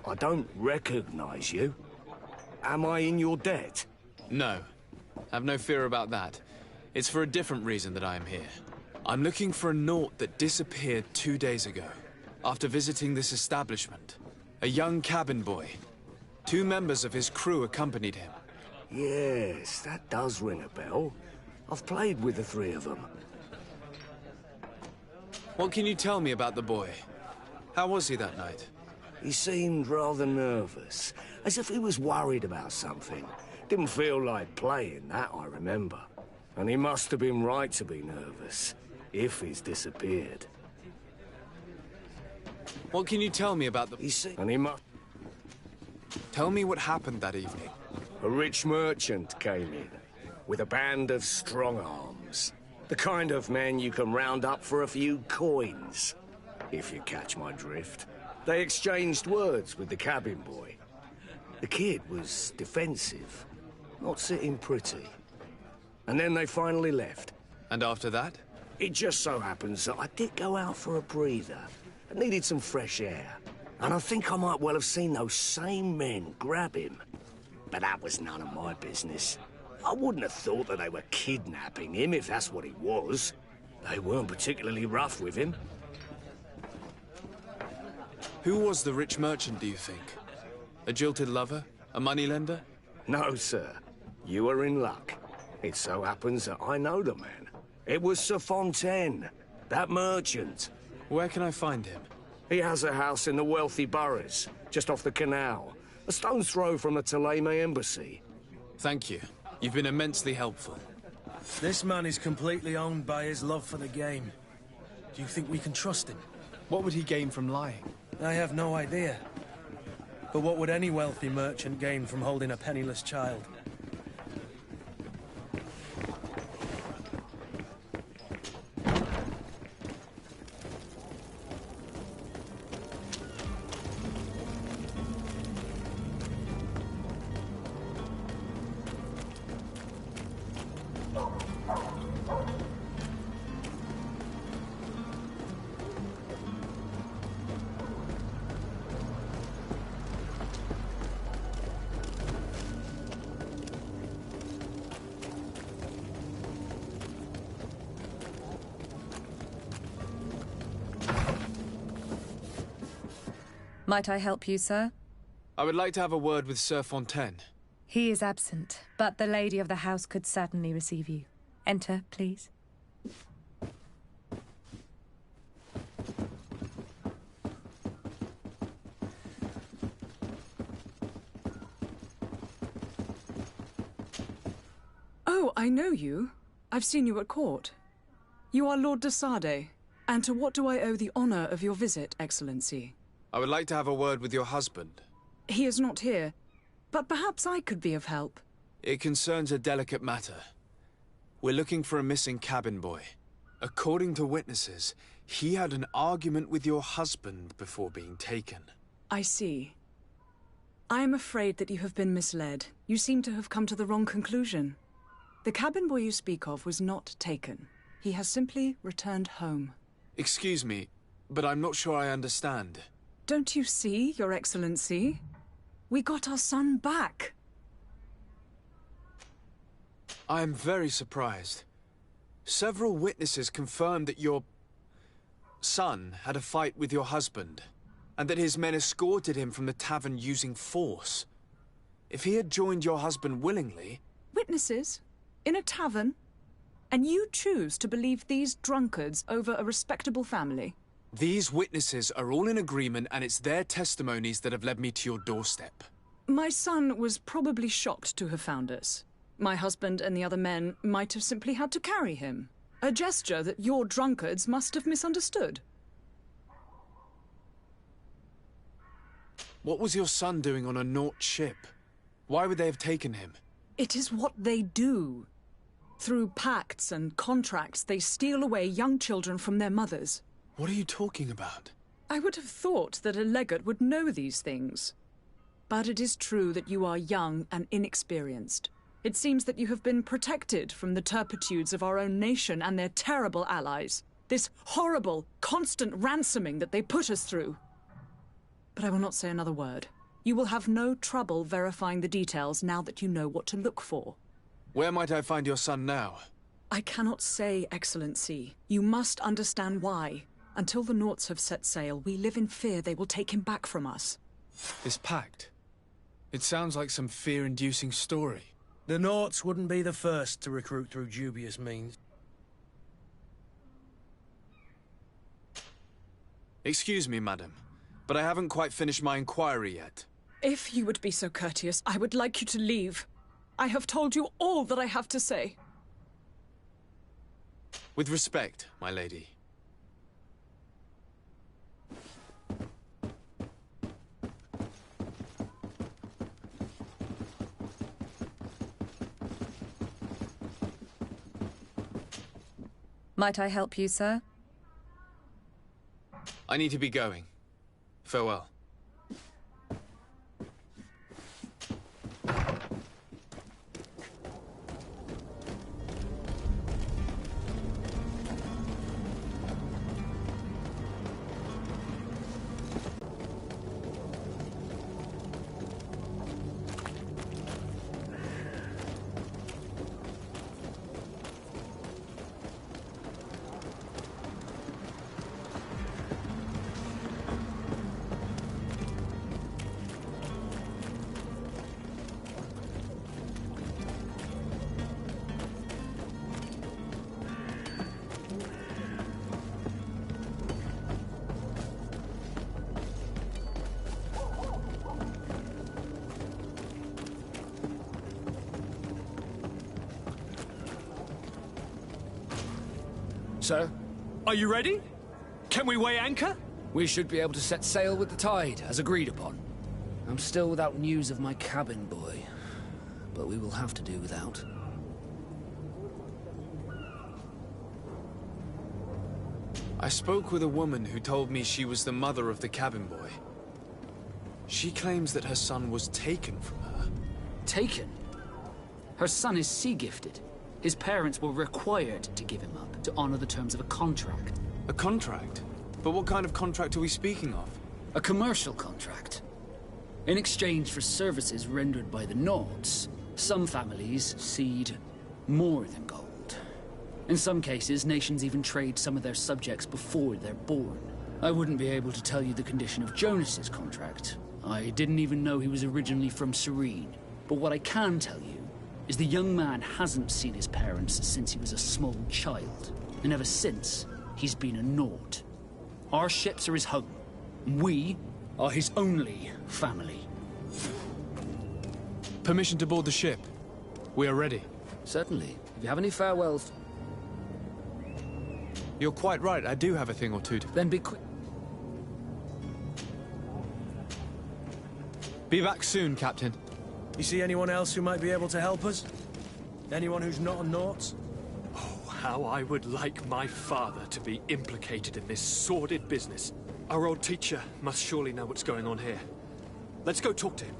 I don't recognize you. Am I in your debt? No. Have no fear about that. It's for a different reason that I am here. I'm looking for a Naut that disappeared 2 days ago, after visiting this establishment. A young cabin boy. 2 members of his crew accompanied him. Yes, that does ring a bell. I've played with the 3 of them. What can you tell me about the boy? How was he that night? He seemed rather nervous, as if he was worried about something. Didn't feel like playing, that I remember. And he must have been right to be nervous, if he's disappeared. What can you tell me about the... And he must... Tell me what happened that evening. A rich merchant came in, with a band of strong arms. The kind of men you can round up for a few coins, if you catch my drift. They exchanged words with the cabin boy. The kid was defensive, not sitting pretty. And then they finally left. And after that? It just so happens that I did go out for a breather. I needed some fresh air. And I think I might well have seen those same men grab him. But that was none of my business. I wouldn't have thought that they were kidnapping him, if that's what it was. They weren't particularly rough with him. Who was the rich merchant, do you think? A jilted lover? A moneylender? No, sir. You are in luck. It so happens that I know the man. It was Sir Fontaine, that merchant. Where can I find him? He has a house in the wealthy boroughs, just off the canal. A stone's throw from the Thélème embassy. Thank you. You've been immensely helpful. This man is completely owned by his love for the game. Do you think we can trust him? What would he gain from lying? I have no idea. But what would any wealthy merchant gain from holding a penniless child? Might I help you, sir? I would like to have a word with Sir Fontaine. He is absent, but the lady of the house could certainly receive you. Enter, please. Oh, I know you. I've seen you at court. You are Lord de Sardet. And to what do I owe the honor of your visit, Excellency? I would like to have a word with your husband. He is not here, but perhaps I could be of help. It concerns a delicate matter. We're looking for a missing cabin boy. According to witnesses, he had an argument with your husband before being taken. I see. I am afraid that you have been misled. You seem to have come to the wrong conclusion. The cabin boy you speak of was not taken. He has simply returned home. Excuse me, but I'm not sure I understand. Don't you see, Your Excellency? We got our son back. I am very surprised. Several witnesses confirmed that your son had a fight with your husband, and that his men escorted him from the tavern using force. If he had joined your husband willingly... Witnesses? In a tavern? And you choose to believe these drunkards over a respectable family? These witnesses are all in agreement, and it's their testimonies that have led me to your doorstep. My son was probably shocked to have found us. My husband and the other men might have simply had to carry him. A gesture that your drunkards must have misunderstood. What was your son doing on a Naut ship? Why would they have taken him? It is what they do. Through pacts and contracts, they steal away young children from their mothers. What are you talking about? I would have thought that a legate would know these things. But it is true that you are young and inexperienced. It seems that you have been protected from the turpitudes of our own nation and their terrible allies. This horrible, constant ransoming that they put us through. But I will not say another word. You will have no trouble verifying the details now that you know what to look for. Where might I find your son now? I cannot say, Excellency. You must understand why. Until the Nauts have set sail, we live in fear they will take him back from us. This pact? It sounds like some fear-inducing story. The Nauts wouldn't be the first to recruit through dubious means. Excuse me, madam, but I haven't quite finished my inquiry yet. If you would be so courteous, I would like you to leave. I have told you all that I have to say. With respect, my lady. Might I help you, sir? I need to be going. Farewell. Sir? Are you ready? Can we weigh anchor? We should be able to set sail with the tide, as agreed upon. I'm still without news of my cabin boy, but we will have to do without. I spoke with a woman who told me she was the mother of the cabin boy. She claims that her son was taken from her. Taken? Her son is sea-gifted. His parents were required to give him up, to honor the terms of a contract. A contract? But what kind of contract are we speaking of? A commercial contract. In exchange for services rendered by the Nauts, some families cede more than gold. In some cases, nations even trade some of their subjects before they're born. I wouldn't be able to tell you the condition of Jonas's contract. I didn't even know he was originally from Serene. But what I can tell you is the young man hasn't seen his parents since he was a small child. And ever since, he's been a Naut. Our ships are his home. We are his only family. Permission to board the ship. We are ready. Certainly. If you have any farewells... You're quite right, I do have a thing or two to... Then be quick. Be back soon, Captain. You see anyone else who might be able to help us? Anyone who's not a Naut? Oh, how I would like my father to be implicated in this sordid business. Our old teacher must surely know what's going on here. Let's go talk to him.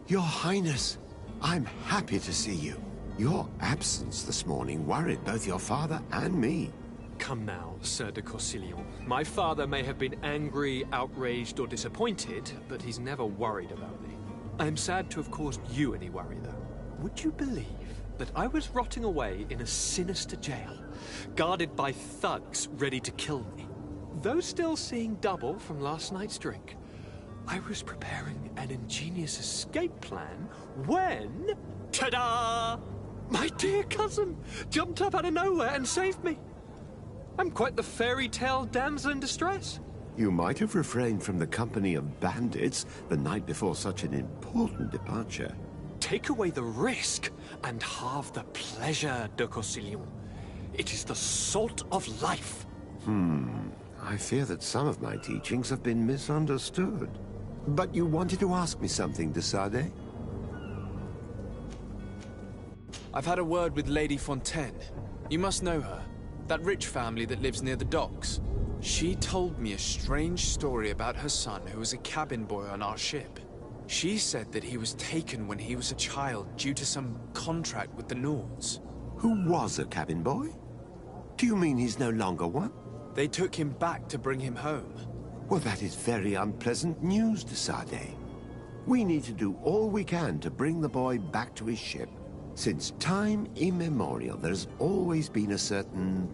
Your Highness, I'm happy to see you. Your absence this morning worried both your father and me. Come now, Sir de Corsillon. My father may have been angry, outraged, or disappointed, but he's never worried about me. I am sad to have caused you any worry, though. Would you believe that I was rotting away in a sinister jail, guarded by thugs ready to kill me? Though still seeing double from last night's drink, I was preparing an ingenious escape plan when... ta-da! My dear cousin jumped up out of nowhere and saved me. I'm quite the fairy tale damsel in distress. You might have refrained from the company of bandits the night before such an important departure. Take away the risk and halve the pleasure, de Corsillon. It is the salt of life. I fear that some of my teachings have been misunderstood. But you wanted to ask me something, de Sade? I've had a word with Lady Fontaine. You must know her. That rich family that lives near the docks. She told me a strange story about her son who was a cabin boy on our ship. She said that he was taken when he was a child due to some contract with the Nords. Who was a cabin boy? Do you mean he's no longer one? They took him back to bring him home. Well, that is very unpleasant news, de Sade. We need to do all we can to bring the boy back to his ship. Since time immemorial, there has always been a certain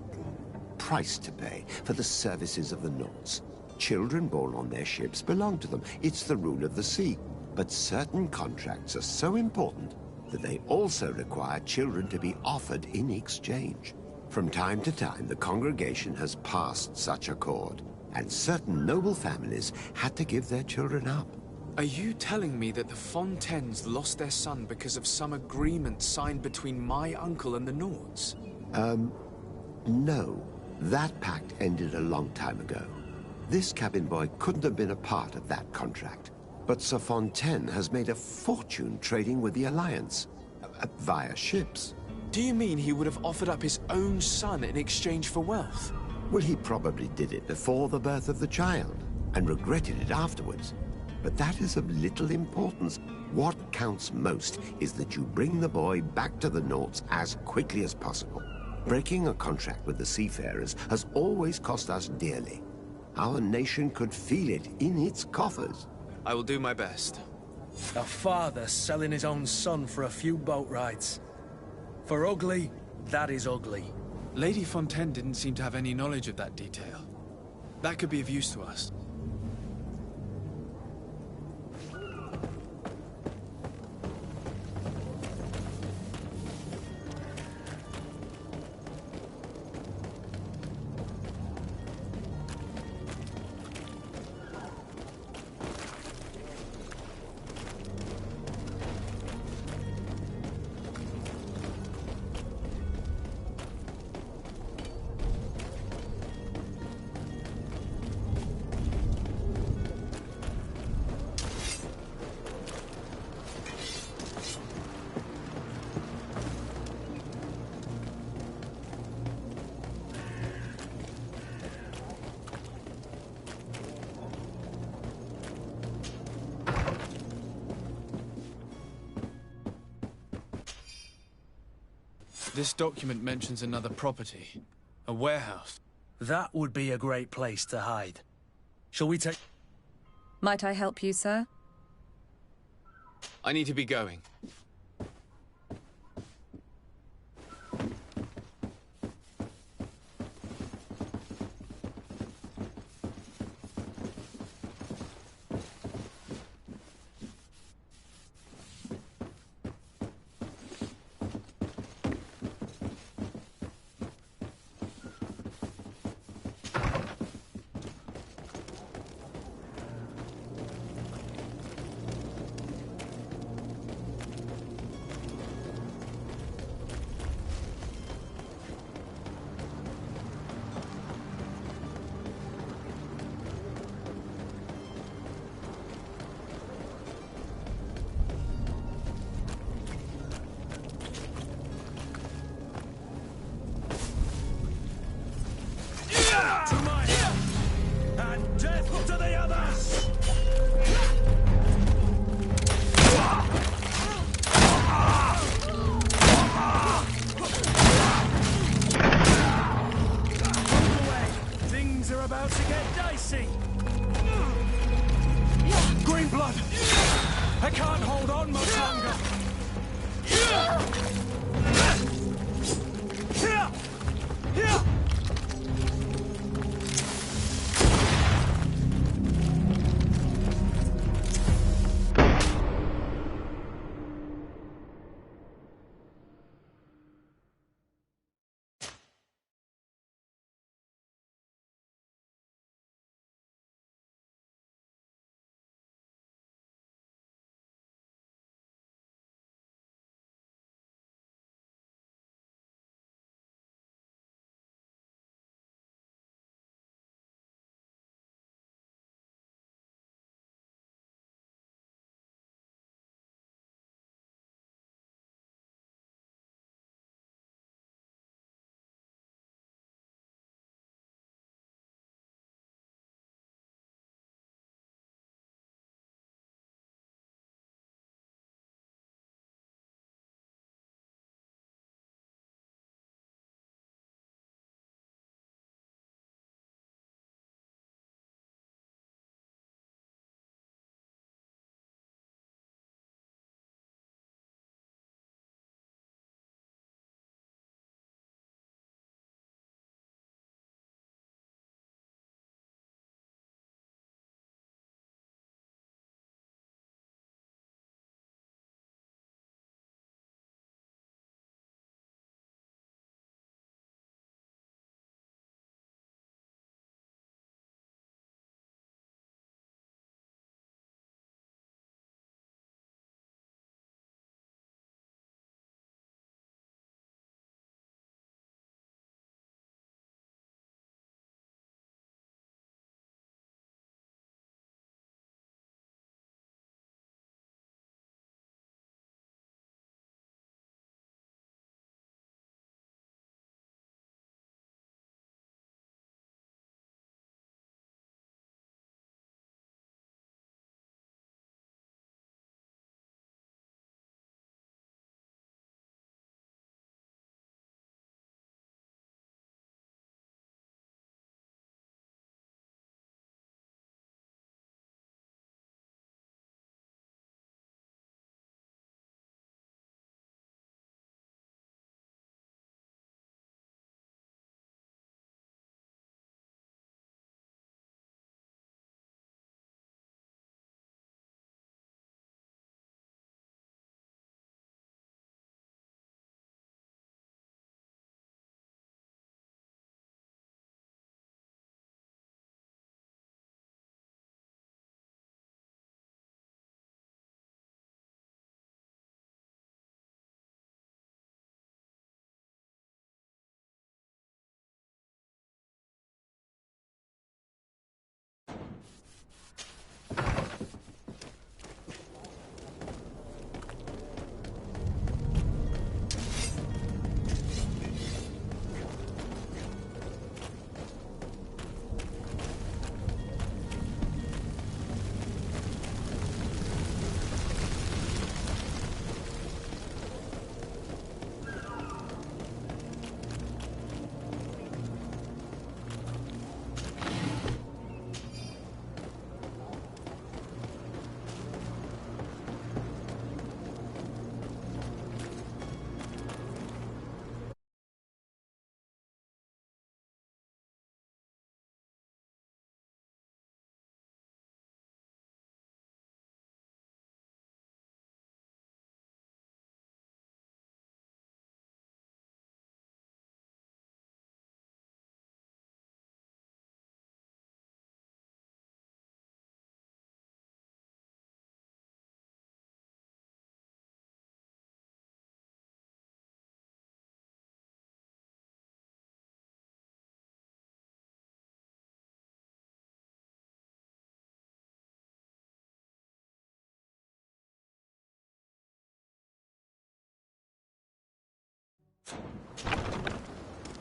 price to pay for the services of the Nords. Children born on their ships belong to them. It's the rule of the sea. But certain contracts are so important that they also require children to be offered in exchange. From time to time, the congregation has passed such accord, and certain noble families had to give their children up. Are you telling me that the Fontaines lost their son because of some agreement signed between my uncle and the Nords? No. That pact ended a long time ago. This cabin boy couldn't have been a part of that contract. But Sir Fontaine has made a fortune trading with the Alliance, via ships. Do you mean he would have offered up his own son in exchange for wealth? Well, he probably did it before the birth of the child, and regretted it afterwards. But that is of little importance. What counts most is that you bring the boy back to the Nords as quickly as possible. Breaking a contract with the seafarers has always cost us dearly. Our nation could feel it in its coffers. I will do my best. A father selling his own son for a few boat rides. For ugly, that is ugly. Lady Fontaine didn't seem to have any knowledge of that detail. That could be of use to us. This document mentions another property. A warehouse. That would be a great place to hide. Shall we take... Might I help you, sir? I need to be going. Green blood! I can't hold on much longer.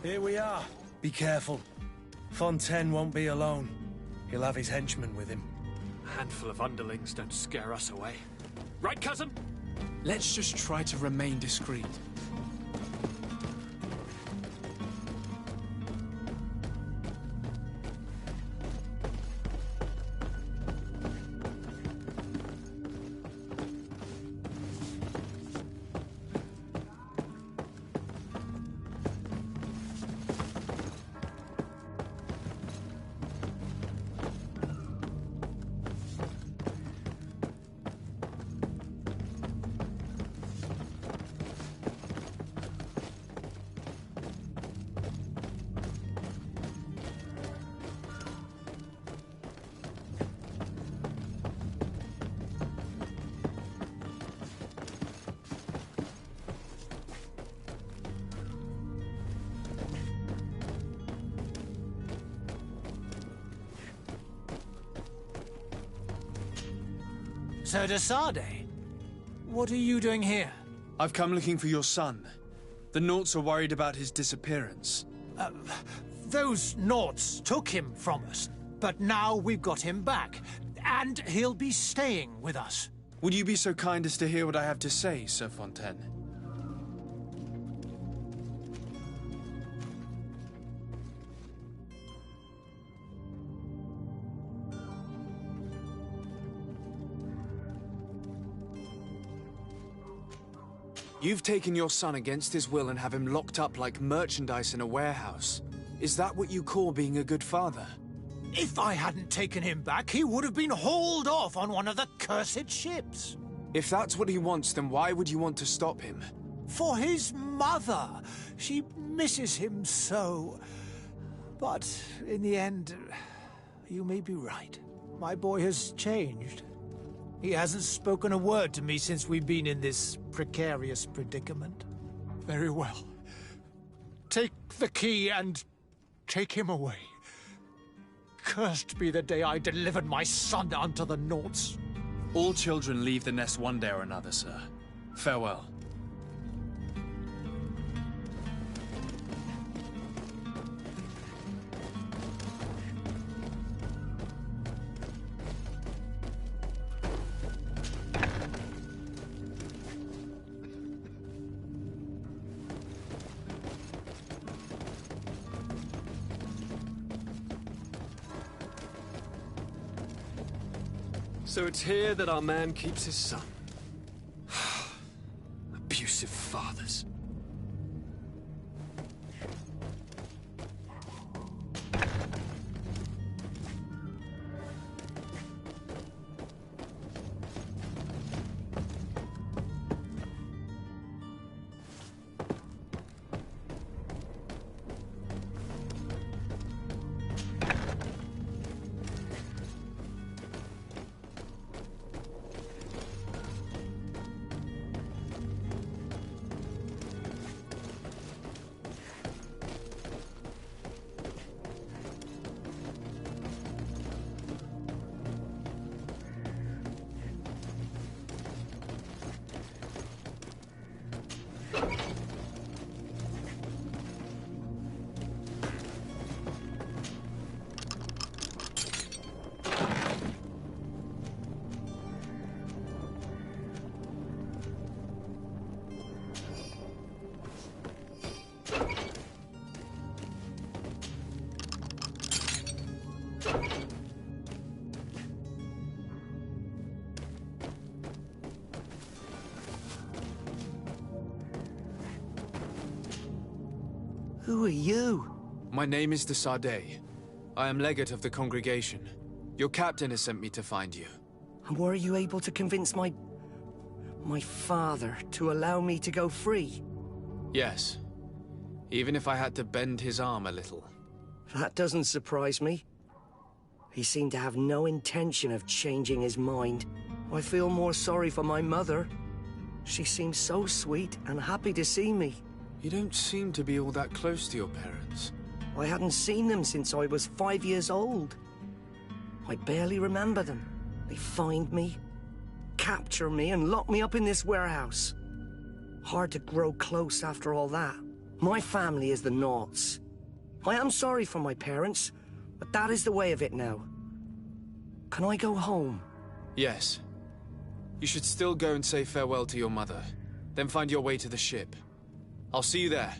Here we are. Be careful. Fontaine won't be alone. He'll have his henchmen with him. A handful of underlings don't scare us away. Right, cousin? Let's just try to remain discreet. Sir de Sardet, what are you doing here? I've come looking for your son. The Naughts are worried about his disappearance. Those Naughts took him from us, but now we've got him back, and he'll be staying with us. Would you be so kind as to hear what I have to say, Sir Fontaine? You've taken your son against his will and have him locked up like merchandise in a warehouse. Is that what you call being a good father? If I hadn't taken him back, he would have been hauled off on one of the cursed ships. If that's what he wants, then why would you want to stop him? For his mother. She misses him so. But in the end, you may be right. My boy has changed. He hasn't spoken a word to me since we've been in this precarious predicament. Very well. Take the key and take him away. Cursed be the day I delivered my son unto the Naughts. All children leave the nest one day or another, sir. Farewell. So it's here that our man keeps his son. Abusive fathers. Who are you? My name is de Sardet. I am legate of the congregation. Your captain has sent me to find you. And were you able to convince my father to allow me to go free? Yes. Even if I had to bend his arm a little. That doesn't surprise me. He seemed to have no intention of changing his mind. I feel more sorry for my mother. She seemed so sweet and happy to see me. You don't seem to be all that close to your parents. I hadn't seen them since I was 5 years old. I barely remember them. They find me, capture me, and lock me up in this warehouse. Hard to grow close after all that. My family is the Naughts. I am sorry for my parents, but that is the way of it now. Can I go home? Yes. You should still go and say farewell to your mother. Then find your way to the ship. I'll see you there.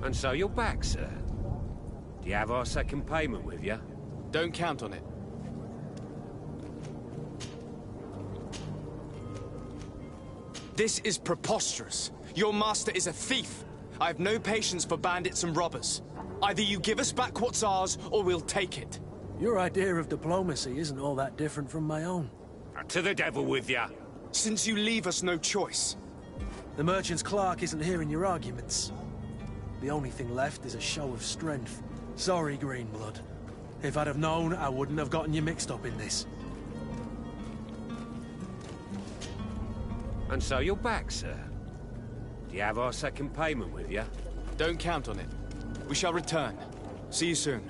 And so you're back, sir. Do you have our second payment with you? Don't count on it. This is preposterous. Your master is a thief. I have no patience for bandits and robbers. Either you give us back what's ours, or we'll take it. Your idea of diplomacy isn't all that different from my own. To the devil with ya. Since you leave us no choice. The merchant's clerk isn't hearing your arguments. The only thing left is a show of strength. Sorry, Greenblood. If I'd have known, I wouldn't have gotten you mixed up in this. And so you're back, sir. Do you have our second payment with you? Don't count on it. We shall return. See you soon.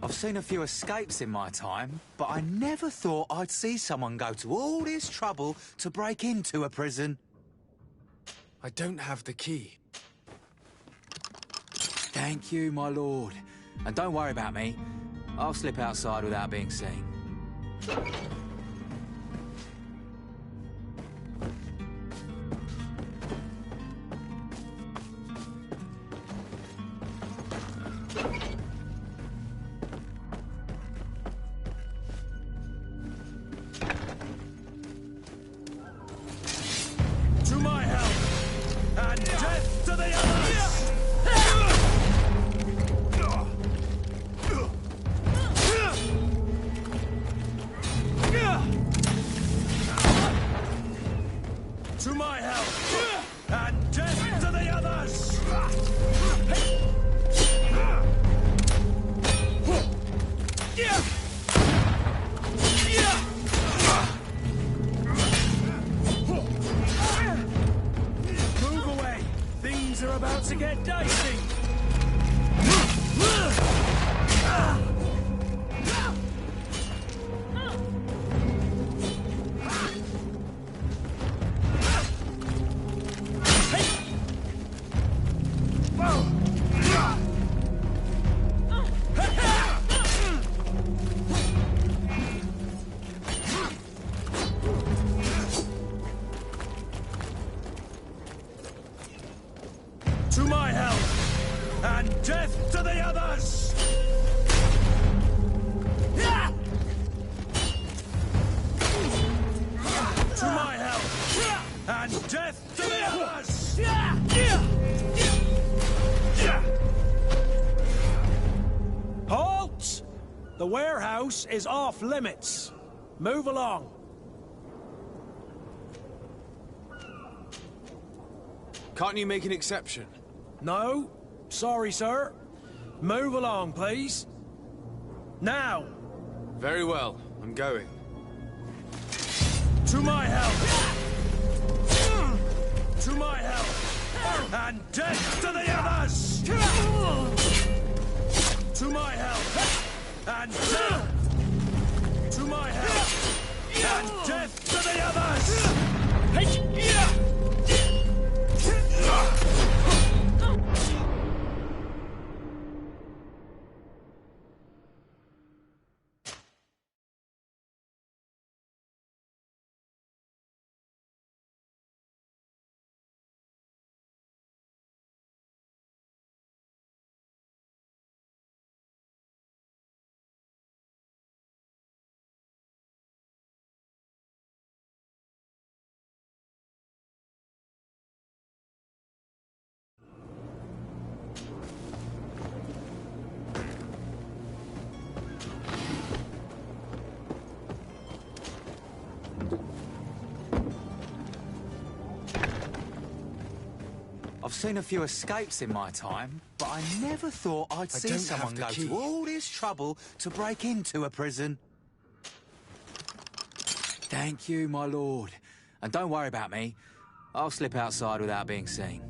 I've seen a few escapes in my time, but I never thought I'd see someone go to all this trouble to break into a prison. I don't have the key. Thank you, my lord. And don't worry about me. I'll slip outside without being seen. To my help! The warehouse is off limits. Move along. Can't you make an exception? No. Sorry, sir. Move along, please. Now! Very well. I'm going. To my help! To my help! And death to the others! To my help! And death! To my help! And death to the others! I've seen a few escapes in my time, but I never thought I'd see someone go to all this trouble to break into a prison. Thank you, my lord. And don't worry about me. I'll slip outside without being seen.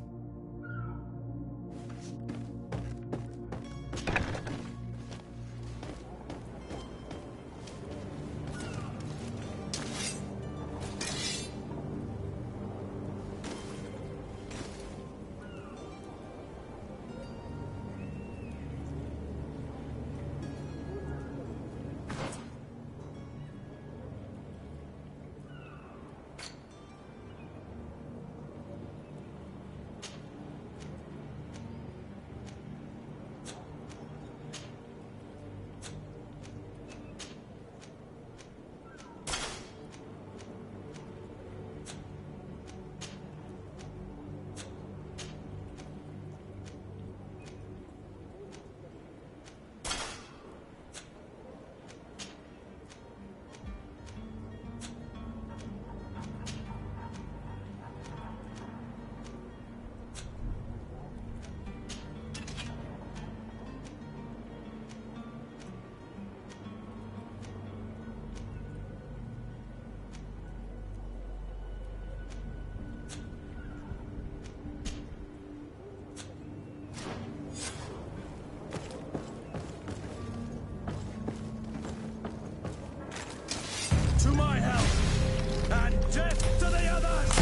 To my help! And death to the others!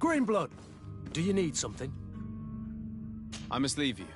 Greenblood, do you need something? I must leave you.